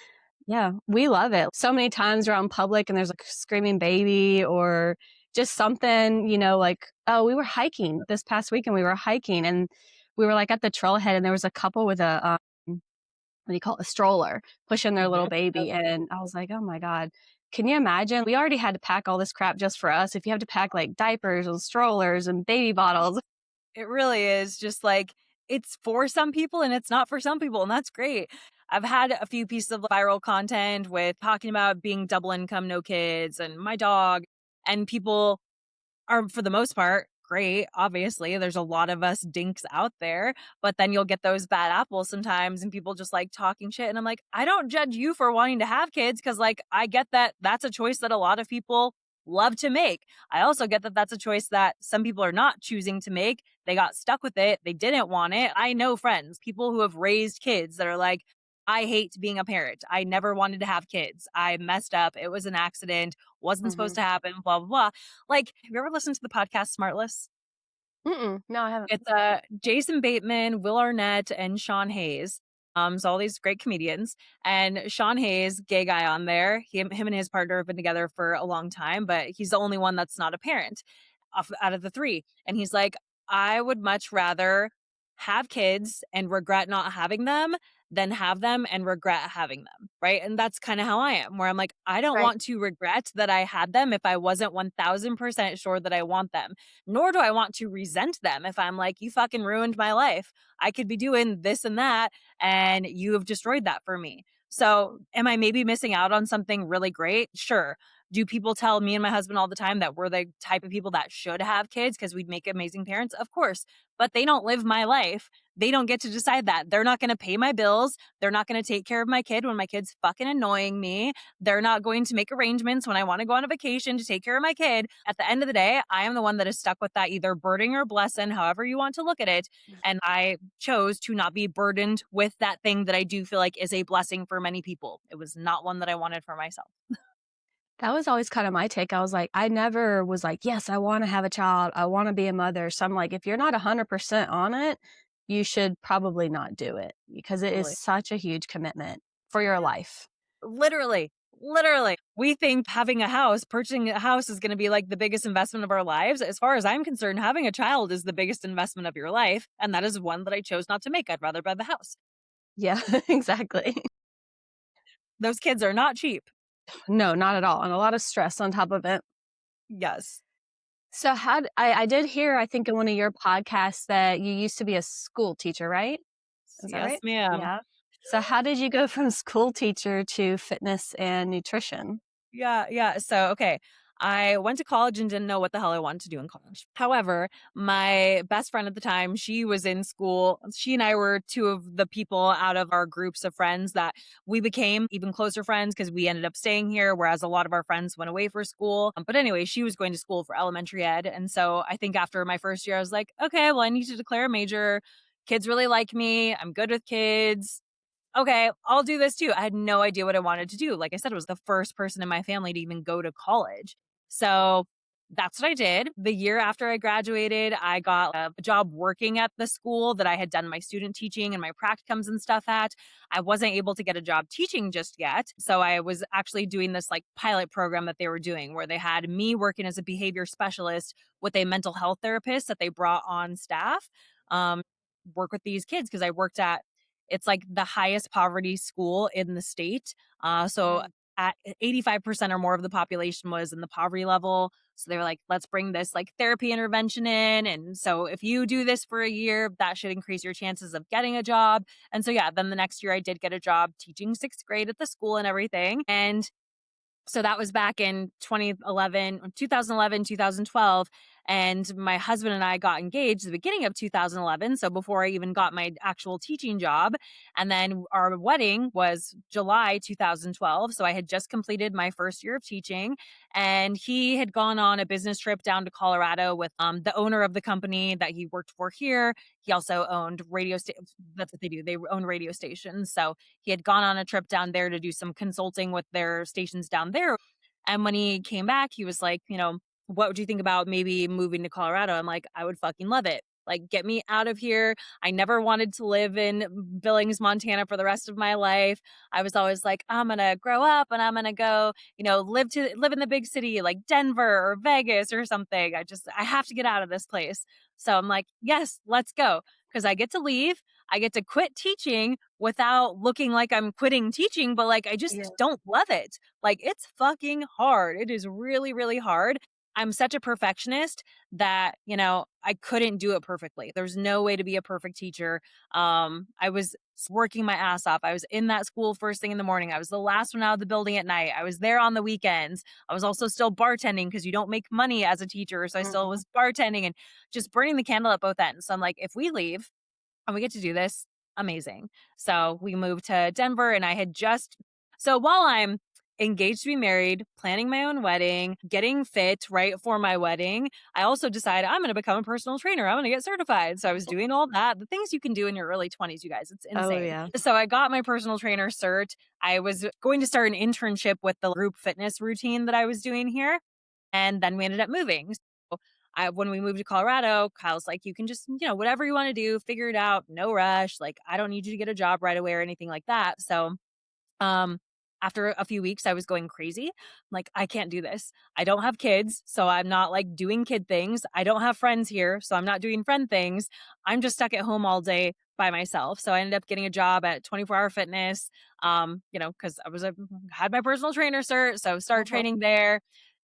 Yeah, we love it. So many times we're out in public and there's like a screaming baby or just something, like, oh, we were hiking this past weekend. We were hiking and we were like at the trailhead and there was a couple with what do you call it, a stroller pushing their little Mhm. baby. And I was like, oh my God, can you imagine? We already had to pack all this crap just for us. If you have to pack like diapers and strollers and baby bottles. It really is just like it's for some people and it's not for some people, and that's great. I've had a few pieces of viral content with talking about being double income, no kids, and my dog, and people are, for the most part, great. Obviously, there's a lot of us dinks out there, but then you'll get those bad apples sometimes and people just like talking shit. And I'm like, I don't judge you for wanting to have kids because, like, I get that that's a choice that a lot of people love to make. I also get that that's a choice that some people are not choosing to make. They got stuck with it. They didn't want it. I know friends, people who have raised kids that are like, I hate being a parent. I never wanted to have kids. I messed up. It was an accident. Wasn't supposed Hmm. to happen. Blah, blah, blah. Like, have you ever listened to the podcast Smartless? Mm-mm, no, I haven't. It's Jason Bateman, Will Arnett, and Sean Hayes. So all these great comedians. And Sean Hayes, gay guy on there. Him and his partner have been together for a long time, but he's the only one that's not a parent out of the three. And he's like, I would much rather have kids and regret not having them than have them and regret having them. Right. And that's kind of how I am, where I'm like, I don't Right. want to regret that I had them if I wasn't 1000% sure that I want them, nor do I want to resent them if I'm like, you fucking ruined my life. I could be doing this and that, and you have destroyed that for me. So, am I maybe missing out on something really great? Sure. Do people tell me and my husband all the time that we're the type of people that should have kids because we'd make amazing parents? Of course. But they don't live my life. They don't get to decide that. They're not going to pay my bills. They're not going to take care of my kid when my kid's fucking annoying me. They're not going to make arrangements when I want to go on a vacation to take care of my kid. At the end of the day, I am the one that is stuck with that either burden or blessing, however you want to look at it. And I chose to not be burdened with that thing that I do feel like is a blessing for many people. It was not one that I wanted for myself. That was always kind of my take. I was like, I never was like, yes, I want to have a child. I want to be a mother. So I'm like, if you're not 100% on it, you should probably not do it because it is Totally. such a huge commitment for your life. Literally. Literally. We think having a house, purchasing a house is going to be like the biggest investment of our lives. As far as I'm concerned, having a child is the biggest investment of your life. And that is one that I chose not to make. I'd rather buy the house. Yeah, exactly. Those kids are not cheap. No, not at all. And a lot of stress on top of it. Yes. So I did hear, I think in one of your podcasts that you used to be a school teacher, right? Is that Yes, right? ma'am. Yeah. So how did you go from school teacher to fitness and nutrition? Yeah, yeah. So, okay. I went to college and didn't know what the hell I wanted to do in college. However, my best friend at the time, she was in school. She and I were two of the people out of our groups of friends that we became even closer friends because we ended up staying here, whereas a lot of our friends went away for school. But anyway, she was going to school for elementary ed. And so I think after my first year, I was like, okay, well, I need to declare a major. Kids really like me. I'm good with kids. Okay, I'll do this too. I had no idea what I wanted to do. Like I said, I was the first person in my family to even go to college. So that's what I did. The year after I graduated, I got a job working at the school that I had done my student teaching and my practicums and stuff at. I wasn't able to get a job teaching just yet. So I was actually doing this like pilot program that they were doing where they had me working as a behavior specialist with a mental health therapist that they brought on staff. Um, work with these kids because I worked at it's like the highest poverty school in the state. So Mm. at 85% or more of the population was in the poverty level. So they were like, let's bring this like therapy intervention in. And so if you do this for a year, that should increase your chances of getting a job. And so, yeah, then the next year I did get a job teaching sixth grade at the school and everything. And so that was back in 2011, 2012. And my husband and I got engaged at the beginning of 2011. So before I even got my actual teaching job. And then our wedding was July 2012. So I had just completed my first year of teaching. And he had gone on a business trip down to Colorado with the owner of the company that he worked for here. He also owned radio stations. That's what they do. They own radio stations. So he had gone on a trip down there to do some consulting with their stations down there. And when he came back, he was like, what would you think about maybe moving to Colorado? I'm like, I would fucking love it. Like, get me out of here. I never wanted to live in Billings, Montana for the rest of my life. I was always like, I'm going to grow up and I'm going to go, live in the big city like Denver or Vegas or something. I have to get out of this place. So I'm like, yes, let's go. Because I get to leave. I get to quit teaching without looking like I'm quitting teaching, but like I Yeah. just don't love it. Like it's fucking hard. It is really, really hard. I'm such a perfectionist that, I couldn't do it perfectly. There's no way to be a perfect teacher. I was working my ass off. I was in that school first thing in the morning. I was the last one out of the building at night. I was there on the weekends. I was also still bartending because you don't make money as a teacher. So I still Mhm. was bartending and just burning the candle at both ends. So I'm like, if we leave, and we get to do this. Amazing. So we moved to Denver and so while I'm engaged to be married, planning my own wedding, getting fit right for my wedding, I also decided I'm going to become a personal trainer. I'm going to get certified. So I was doing all that, the things you can do in your early 20s, you guys, it's Oh, insane. yeah. So I got my personal trainer cert. I was going to start an internship with the group fitness routine that I was doing here. And then we ended up moving. So when we moved to Colorado, Kyle's like, you can just, whatever you want to do, figure it out. No rush. Like, I don't need you to get a job right away or anything like that. So um, after a few weeks, I was going crazy. Like, I can't do this. I don't have kids, so I'm not like doing kid things. I don't have friends here, so I'm not doing friend things. I'm just stuck at home all day by myself. So I ended up getting a job at 24 Hour Fitness, because had my personal trainer cert. So I started Mhm. training there.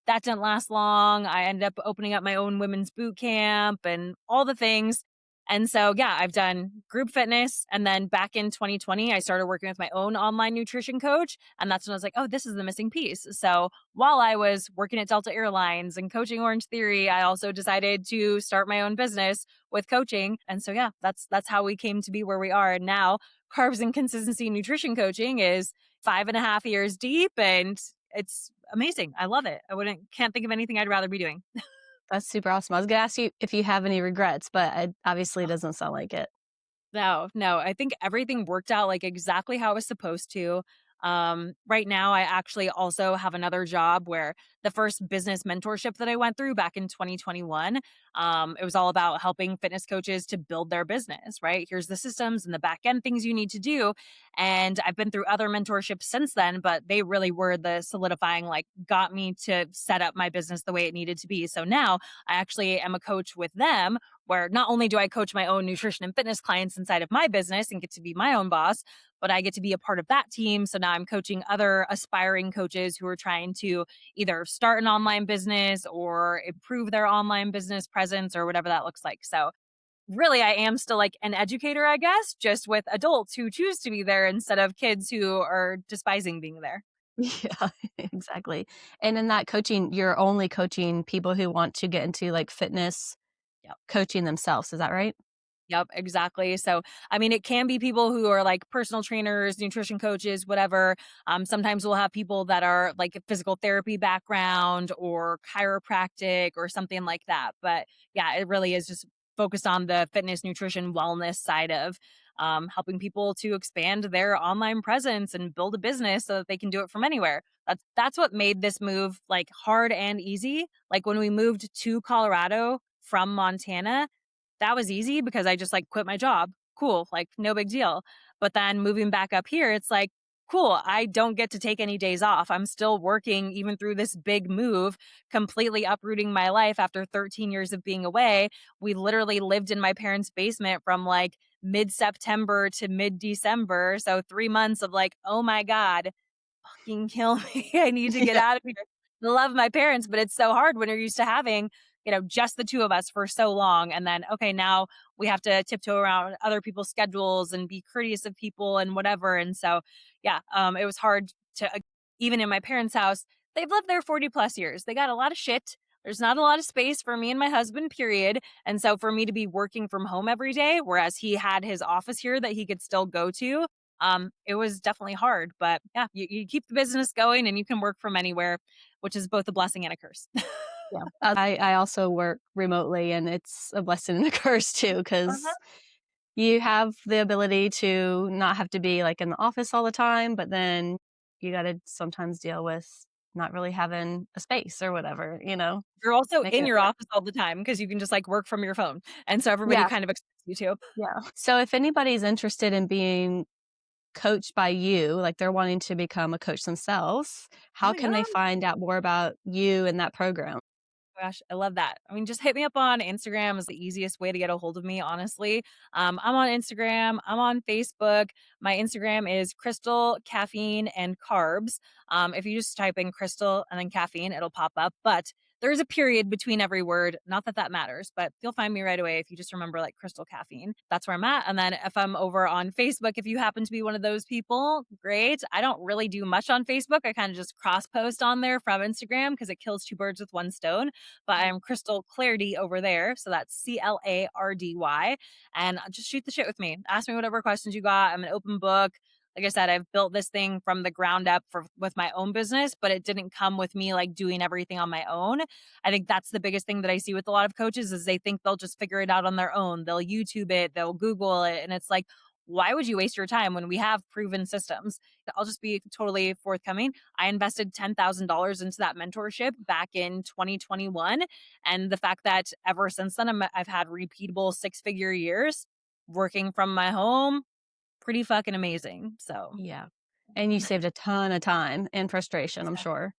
That didn't last long. I ended up opening up my own women's boot camp and all the things. And so, yeah, I've done group fitness. And then back in 2020, I started working with my own online nutrition coach. And that's when I was like, oh, this is the missing piece. So while I was working at Delta Airlines and coaching Orange Theory, I also decided to start my own business with coaching. And so, yeah, that's how we came to be where we are. And now Carbs and Consistency Nutrition Coaching is 5.5 years deep and it's amazing. I love it. Can't think of anything I'd rather be doing. That's super awesome. I was gonna ask you if you have any regrets, but it obviously doesn't sound like it. No, no, I think everything worked out, like, exactly how it was supposed to. Right now, I actually also have another job where the first business mentorship that I went through back in 2021, it was all about helping fitness coaches to build their business, right? Here's the systems and the back end things you need to do. And I've been through other mentorships since then, but they really were the solidifying, like, got me to set up my business the way it needed to be. So now I actually am a coach with them where not only do I coach my own nutrition and fitness clients inside of my business and get to be my own boss, but I get to be a part of that team. So now I'm coaching other aspiring coaches who are trying to either start an online business or improve their online business presence or whatever that looks like. So really, I am still like an educator, I guess, just with adults who choose to be there instead of kids who are despising being there. Yeah, exactly. And in that coaching, you're only coaching people who want to get into, like, fitness Yep. coaching themselves, is that right? Yep, exactly. So, I mean, it can be people who are like personal trainers, nutrition coaches, whatever. Sometimes we'll have people that are like a physical therapy background or chiropractic or something like that. But yeah, it really is just focused on the fitness, nutrition, wellness side of helping people to expand their online presence and build a business so that they can do it from anywhere. That's what made this move like hard and easy. Like when we moved to Colorado from Montana, that was easy because I just, like, quit my job. Cool, like, no big deal. But then moving back up here, it's like, cool, I don't get to take any days off. I'm still working even through this big move, completely uprooting my life after 13 years of being away. We literally lived in my parents' basement from, like, mid-September to mid-December, so 3 months of, like, "Oh my god, fucking kill me. I need to get Yeah. out of here." I love my parents, but it's so hard when you're used to having, just the 2 of us for so long, and then, okay, now we have to tiptoe around other people's schedules and be courteous of people and whatever, and so, yeah, it was hard to even in my parents' house, they've lived there 40 plus years. They got a lot of shit. There's not a lot of space for me and my husband, period, and so for me to be working from home every day, whereas he had his office here that he could still go to, it was definitely hard, but yeah, you keep the business going and you can work from anywhere, which is both a blessing and a curse. Yeah. I also work remotely, and it's a blessing and a curse too, Uh-huh. because you have the ability to not have to be, like, in the office all the time, but then you gotta sometimes deal with not really having a space or whatever, You're also making in it your work. office all the time because you can just like work from your phone. And so everybody Yeah, kind of expects you to. yeah. So if anybody's interested in being coached by you, like they're wanting to become a coach themselves, Oh how my can they God. find out more about you and that program? Gosh, I love that. I mean, just hit me up on Instagram is the easiest way to get a hold of me, honestly. I'm on Instagram, I'm on Facebook. My Instagram is Crystal Caffeine and Carbs. If you just type in Crystal and then caffeine, it'll pop up. But there's a period between every word. Not that that matters, but you'll find me right away if you just remember like Crystal Caffeine. That's where I'm at. And then if I'm over on Facebook, if you happen to be one of those people, great. I don't really do much on Facebook. I kind of just cross post on there from Instagram because it kills two birds with one stone, but Mhm. I'm Crystal Clardy over there. So that's Clardy. And just shoot the shit with me. Ask me whatever questions you got. I'm an open book. Like I said, I've built this thing from the ground up with my own business, but it didn't come with me like doing everything on my own. I think that's the biggest thing that I see with a lot of coaches is they think they'll just figure it out on their own. They'll YouTube it, they'll Google it, and it's like, why would you waste your time when we have proven systems? I'll just be totally forthcoming. I invested $10,000 into that mentorship back in 2021. And the fact that ever since then, I've had repeatable six-figure years working from my home, pretty fucking amazing. So, Yeah. And you saved a ton of time and frustration, I'm exactly. sure.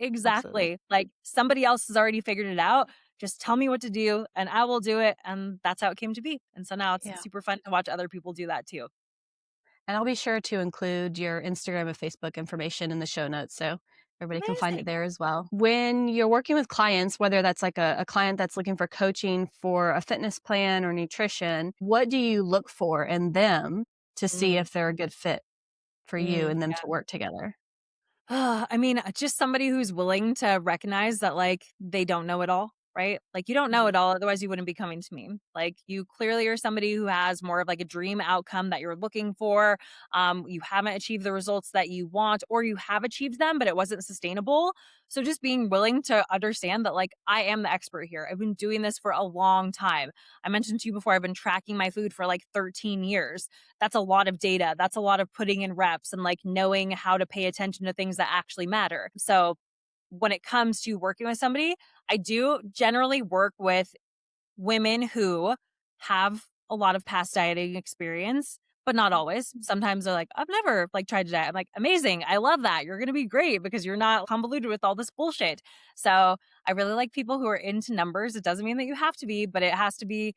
Absolutely. Exactly. Like somebody else has already figured it out. Just tell me what to do and I will do it. And that's how it came to be. And so now it's Yeah. super fun to watch other people do that too. And I'll be sure to include your Instagram and Facebook information in the show notes so everybody can find it Amazing. there as well. When you're working with clients, whether that's like a client that's looking for coaching for a fitness plan or nutrition, what do you look for in them to see Mm, if they're a good fit for you and them yeah. to work together? I mean, just somebody who's willing to recognize that, like, they don't know it all, right? Like, you don't know Mhm. it all, otherwise you wouldn't be coming to me. Like, you clearly are somebody who has more of like a dream outcome that you're looking for. You haven't achieved the results that you want, or you have achieved them, but it wasn't sustainable. So just being willing to understand that, like, I am the expert here. I've been doing this for a long time. I mentioned to you before, I've been tracking my food for like 13 years. That's a lot of data. That's a lot of putting in reps and like knowing how to pay attention to things that actually matter. So when it comes to working with somebody, I do generally work with women who have a lot of past dieting experience, but not always. Sometimes they're like, I've never like tried to diet. I'm like, amazing. I love that. You're going to be great because you're not convoluted with all this bullshit. So I really like people who are into numbers. It doesn't mean that you have to be, but it has to be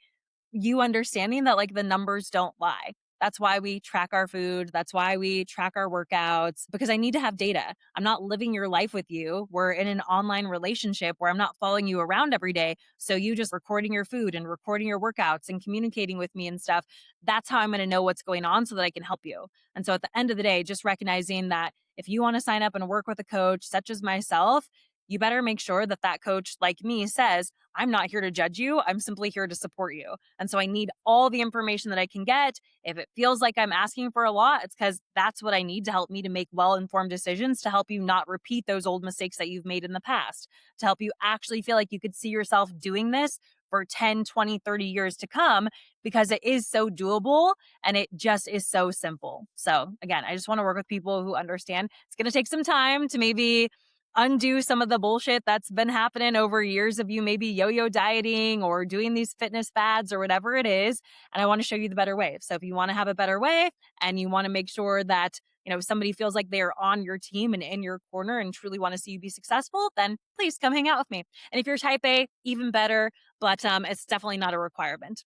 you understanding that like the numbers don't lie. That's why we track our food. That's why we track our workouts because I need to have data. I'm not living your life with you. We're in an online relationship where I'm not following you around every day. So you just recording your food and recording your workouts and communicating with me and stuff. That's how I'm going to know what's going on so that I can help you. And so at the end of the day, just recognizing that if you want to sign up and work with a coach such as myself, you better make sure that that coach, like me, says, I'm not here to judge you. I'm simply here to support you. And so I need all the information that I can get. If it feels like I'm asking for a lot, it's because that's what I need to help me to make well informed decisions, to help you not repeat those old mistakes that you've made in the past, to help you actually feel like you could see yourself doing this for 10, 20, 30 years to come, because it is so doable and it just is so simple. So, again, I just want to work with people who understand it's going to take some time to maybe undo some of the bullshit that's been happening over years of you maybe yo-yo dieting or doing these fitness fads or whatever it is. And I want to show you the better way. So if you want to have a better way and you want to make sure that, somebody feels like they're on your team and in your corner and truly want to see you be successful, then please come hang out with me. And if you're type A, even better, but it's definitely not a requirement.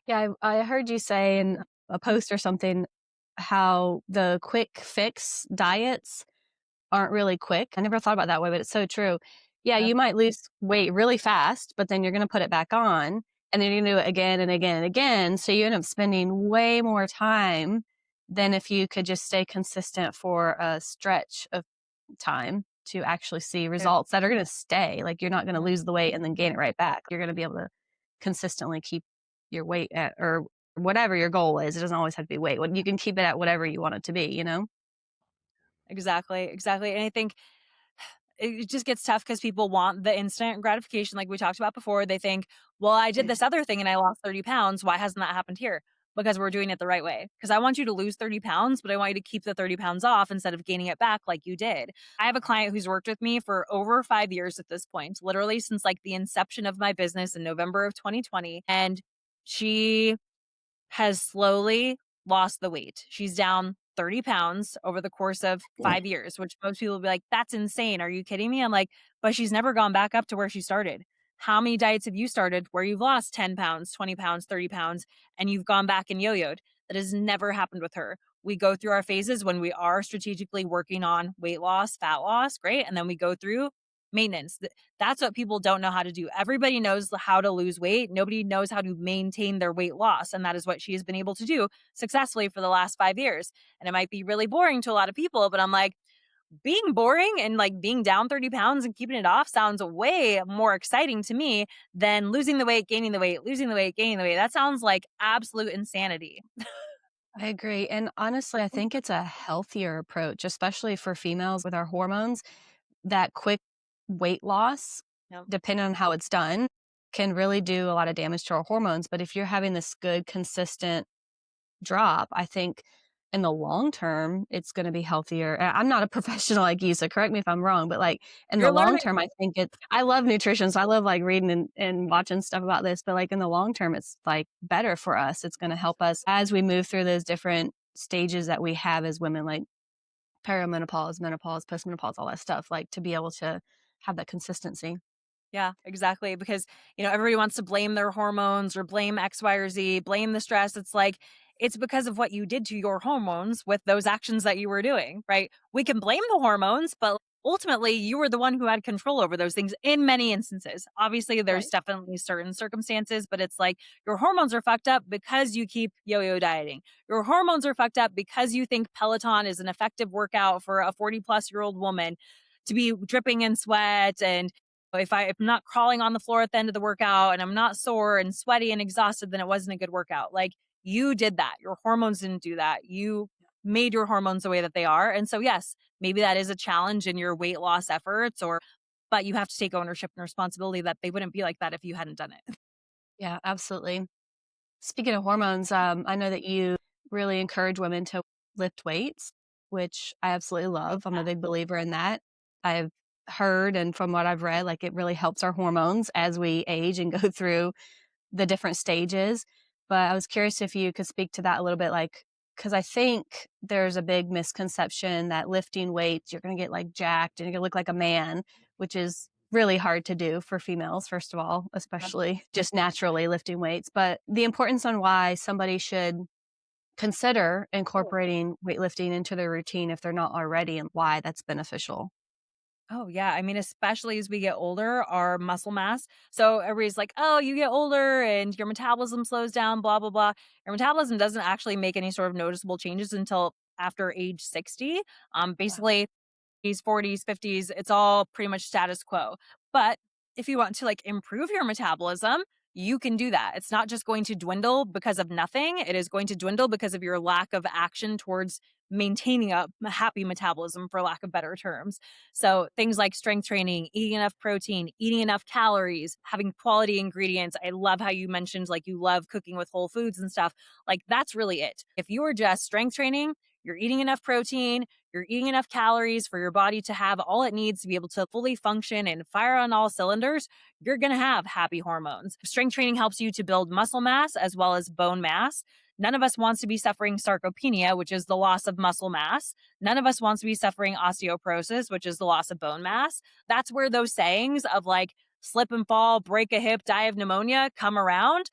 Yeah, I heard you say in a post or something how the quick fix diets aren't really quick. I never thought about it that way, but it's so true. Yeah, Yep. you might lose weight really fast, but then you're gonna put it back on, and then you're gonna do it again and again and again, so you end up spending way more time than if you could just stay consistent for a stretch of time to actually see Yep. results that are gonna stay. Like, you're not gonna Mhm. lose the weight and then gain it right back. You're gonna be able to consistently keep your weight at or whatever your goal is. It doesn't always have to be weight. You can keep it at whatever you want it to be, you know? Exactly, exactly. And I think it just gets tough because people want the instant gratification, like we talked about before. They think, well, I did this other thing and I lost 30 pounds. Why hasn't that happened here? Because we're doing it the right way. Because I want you to lose 30 pounds, but I want you to keep the 30 pounds off instead of gaining it back like you did. I have a client who's worked with me for over 5 years at this point, literally since like the inception of my business in November of 2020. And she has slowly lost the weight. She's down 30 pounds over the course of 5 years, which most people will be like, that's insane. Are you kidding me? I'm like, but she's never gone back up to where she started. How many diets have you started where you've lost 10 pounds, 20 pounds, 30 pounds, and you've gone back and yo yoed? That has never happened with her. We go through our phases when we are strategically working on weight loss, fat loss, great. And then we go through maintenance. That's what people don't know how to do. Everybody knows how to lose weight. Nobody knows how to maintain their weight loss. And that is what she has been able to do successfully for the last 5 years. And it might be really boring to a lot of people, but I'm like, being boring and like being down 30 pounds and keeping it off sounds way more exciting to me than losing the weight, gaining the weight, losing the weight, gaining the weight. That sounds like absolute insanity. I agree. And honestly, I think it's a healthier approach, especially for females with our hormones. That quick weight loss, Yep. depending on how it's done, can really do a lot of damage to our hormones. But if you're having this good, consistent drop, I think in the long term, it's gonna be healthier. I'm not a professional like you, so correct me if I'm wrong, but, like, in the You're long learning. term, I think I love nutrition, so I love, like, reading and watching stuff about this, but, like, in the long term, it's, like, better for us. It's gonna help us as we move through those different stages that we have as women, like perimenopause, menopause, postmenopause, all that stuff, like, to be able to have that consistency. Yeah, exactly. Because, everybody wants to blame their hormones or blame X, Y, or Z, blame the stress. It's like, it's because of what you did to your hormones with those actions that you were doing, right? We can blame the hormones, but ultimately you were the one who had control over those things in many instances. Obviously, there's Right. definitely certain circumstances, but it's like your hormones are fucked up because you keep yo yo dieting. Your hormones are fucked up because you think Peloton is an effective workout for a 40-plus-year-old woman to be dripping in sweat. And if I'm not crawling on the floor at the end of the workout and I'm not sore and sweaty and exhausted, then it wasn't a good workout. Like, you did that. Your hormones didn't do that. You made your hormones the way that they are. And so, yes, maybe that is a challenge in your weight loss efforts, but you have to take ownership and responsibility that they wouldn't be like that if you hadn't done it. Yeah, absolutely. Speaking of hormones, I know that you really encourage women to lift weights, which I absolutely love. I'm a big believer in that. I've heard and from what I've read, like it really helps our hormones as we age and go through the different stages. But I was curious if you could speak to that a little bit, like, because I think there's a big misconception that lifting weights, you're going to get like jacked and you're going to look like a man, which is really hard to do for females, first of all, especially just naturally lifting weights. But the importance on why somebody should consider incorporating weightlifting into their routine if they're not already and why that's beneficial. Oh, yeah. I mean, especially as we get older, our muscle mass. So everybody's like, oh, you get older and your metabolism slows down, blah, blah, blah. Your metabolism doesn't actually make any sort of noticeable changes until after age 60. Wow. Basically, 40s, 50s, it's all pretty much status quo. But if you want to like improve your metabolism, you can do that. It's not just going to dwindle because of nothing. It is going to dwindle because of your lack of action towards maintaining a happy metabolism, for lack of better terms. So things like strength training, eating enough protein, eating enough calories, having quality ingredients. I love how you mentioned like you love cooking with whole foods and stuff. Like that's really it. If you are just strength training, you're eating enough protein, you're eating enough calories for your body to have all it needs to be able to fully function and fire on all cylinders, you're going to have happy hormones. Strength training helps you to build muscle mass as well as bone mass. None of us wants to be suffering sarcopenia, which is the loss of muscle mass. None of us wants to be suffering osteoporosis, which is the loss of bone mass. That's where those sayings of like slip and fall, break a hip, die of pneumonia come around.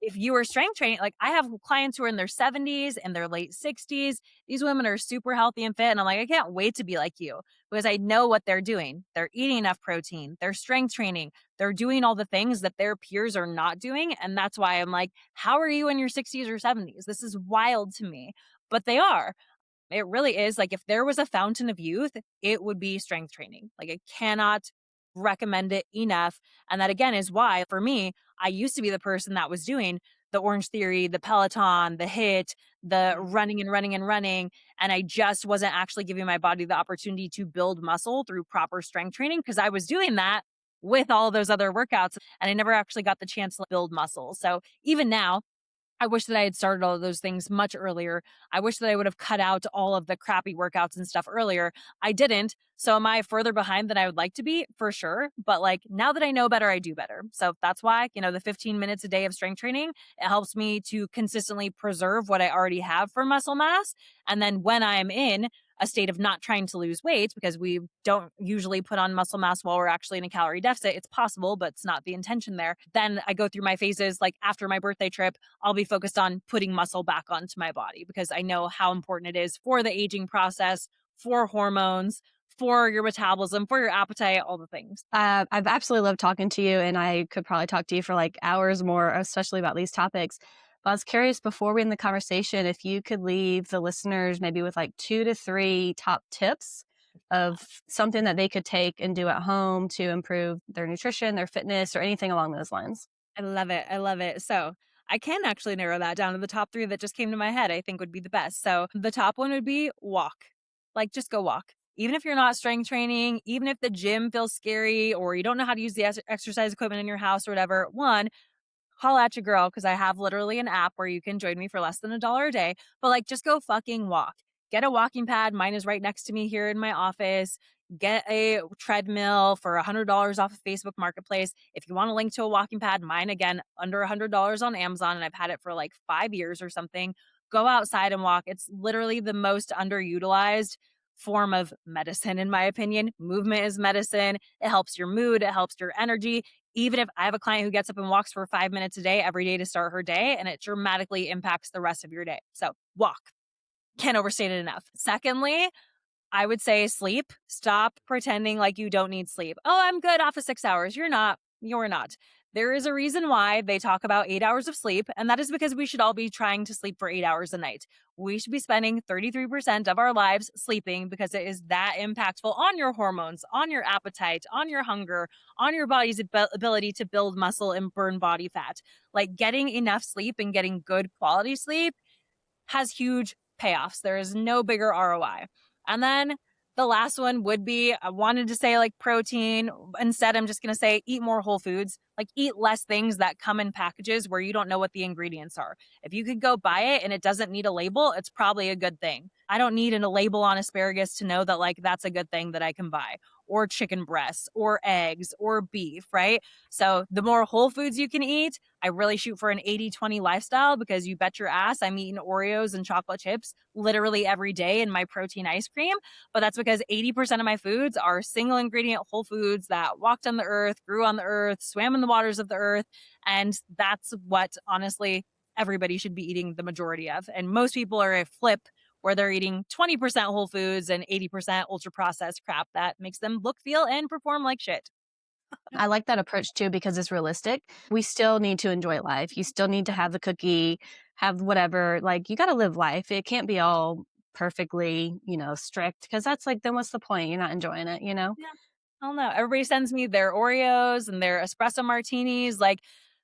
If you are strength training, like I have clients who are in their 70s and their late 60s. These women are super healthy and fit. And I'm like, I can't wait to be like you because I know what they're doing. They're eating enough protein, they're strength training, they're doing all the things that their peers are not doing. And that's why I'm like, how are you in your 60s or 70s? This is wild to me. But they are. It really is like if there was a fountain of youth, it would be strength training. Like I cannot recommend it enough. And that again is why for me, I used to be the person that was doing the Orange Theory, the Peloton, the HIT, the Mhm. running and running and running. And I just wasn't actually giving my body the opportunity to build muscle through proper strength training because I was doing that with all those other workouts and I never actually got the chance to build muscle. So even now, I wish that I had started all of those things much earlier. I wish that I would have cut out all of the crappy workouts and stuff earlier. I didn't. So am I further behind than I would like to be? For sure. But like now that I know better, I do better. So that's why, the 15 minutes a day of strength training, it helps me to consistently preserve what I already have for muscle mass. And then when I'm in a state of not trying to lose weight, because we don't usually put on muscle mass while we're actually in a calorie deficit, it's possible, but it's not the intention there. Then I go through my phases like after my birthday trip. I'll be focused on putting muscle back onto my body because I know how important it is for the aging process, for hormones, for your metabolism, for your appetite, all the things. I've absolutely loved talking to you, and I could probably talk to you for like hours more, especially about these topics. But I was curious before we end the conversation if you could leave the listeners maybe with like 2 to 3 top tips of something that they could take and do at home to improve their nutrition, their fitness, or anything along those lines. I love it. I love it. So I can actually narrow that down to the top three that just came to my head, I think would be the best. So the top one would be walk. Like just go walk. Even if you're not strength training, even if the gym feels scary or you don't know how to use the exercise equipment in your house or whatever, one, holla at your girl because I have literally an app where you can join me for less than $1 a day. But like, just go fucking walk. Get a walking pad. Mine is right next to me here in my office. Get a treadmill for $100 off of Facebook Marketplace. If you want a link to a walking pad, mine again under $100 on Amazon, and I've had it for like 5 years or something. Go outside and walk. It's literally the most underutilized form of medicine, in my opinion. Movement is medicine. It helps your mood. It helps your energy. Even if I have a client who gets up and walks for 5 minutes a day every day to start her day, and it dramatically impacts the rest of your day. So walk. Can't overstate it enough. Secondly, I would say sleep. Stop pretending like you don't need sleep. Oh, I'm good off of 6 hours. You're not. You're not. There is a reason why they talk about 8 hours of sleep, and that is because we should all be trying to sleep for 8 hours a night. We should be spending 33% of our lives sleeping because it is that impactful on your hormones, on your appetite, on your hunger, on your body's ability to build muscle and burn body fat. Like getting enough sleep and getting good quality sleep has huge payoffs. There is no bigger ROI. And then the last one would be I wanted to say like protein. Instead, I'm just going to say eat more whole foods, like eat less things that come in packages where you don't know what the ingredients are. If you could go buy it and it doesn't need a label, it's probably a good thing. I don't need a label on asparagus to know that like that's a good thing that I can buy, or chicken breasts or eggs or beef, right? So the more whole foods you can eat, I really shoot for an 80-20 lifestyle because you bet your ass I'm eating Oreos and chocolate chips literally every day in my protein ice cream. But that's because 80% of my foods are single ingredient whole foods that walked on the earth, grew on the earth, swam in the waters of the earth. And that's what honestly everybody should be eating the majority of. And most people are a flip where they're eating 20% whole foods and 80% ultra processed crap that makes them look, feel, and perform like shit. I like that approach too because it's realistic. We still need to enjoy life. You still need to have the cookie, have whatever. Like you got to live life. It can't be all perfectly, strict, because that's like, then what's the point? You're not enjoying it, you know? Yeah. I don't know. Everybody sends me their Oreos and their espresso martinis. Like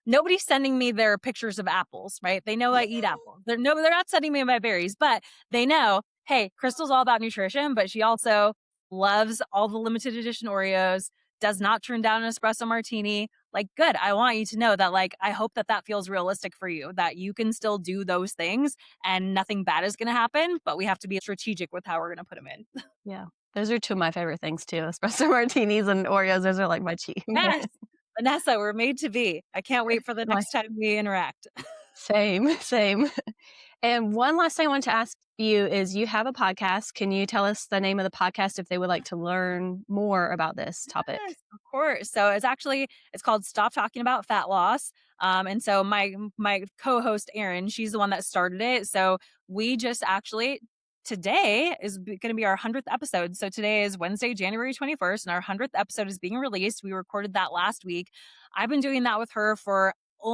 nobody's sending me their pictures of apples, right? They know I eat apples. They're not sending me my berries, but they know, hey, Crystal's all about nutrition, but she also loves all the limited edition Oreos, does not turn down an espresso martini. Like, good. I want you to know that, like, I hope that that feels realistic for you, that you can still do those things and nothing bad is going to happen, but we have to be strategic with how we're going to put them in. Yeah. Those are two of my favorite things too, espresso martinis and Oreos. Those are like my cheat. Yes. Vanessa, we're made to be. I can't wait for the My next time we interact. same, same. And one last thing I want to ask you is you have a podcast. Can you tell us the name of the podcast if they would like to learn more about this topic? Yes, of course. So it's called Stop Talking About Fat Loss. And so my co-host Erin, she's the one that started it. So we just actually today is going to be our 100th episode. So today is Wednesday, January 21st, and our 100th episode is being released. We recorded that last week. I've been doing that with her for a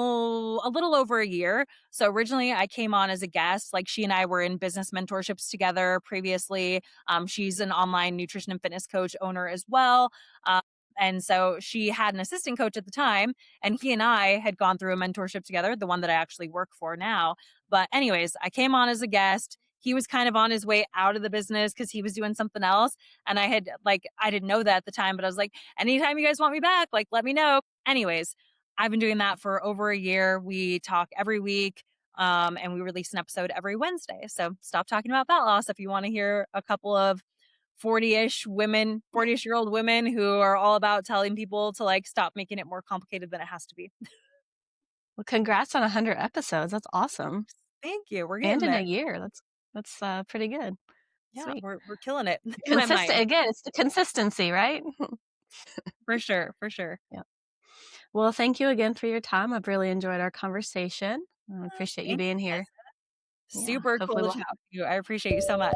little over a year. So originally I came on as a guest, like she and I were in business mentorships together previously. She's an online nutrition and fitness coach owner as well. Um, and so she had an assistant coach at the time, and he and I had gone through a mentorship together, the one that I actually work for now. But, anyways, I came on as a guest. He was kind of on his way out of the business because he was doing something else. And I didn't know that at the time, but I was like, anytime you guys want me back, like, let me know. Anyways, I've been doing that for over a year. We talk every week. And we release an episode every Wednesday. So stop talking about fat loss if you want to hear a couple of 40-ish year old women who are all about telling people to like stop making it more complicated than it has to be. Well, congrats on 100 episodes. That's awesome. Thank you. We're And getting in a there. year. That's pretty good. Yeah, Sweet. we're killing it in my Consistent mind. again, it's the consistency, right? For sure, for sure. Yeah. Well, thank you again for your time. I've really enjoyed our conversation. I appreciate you Thank being you, here. Vanessa. Yeah. Super cool Hopefully to we'll chat with you. I appreciate you so much.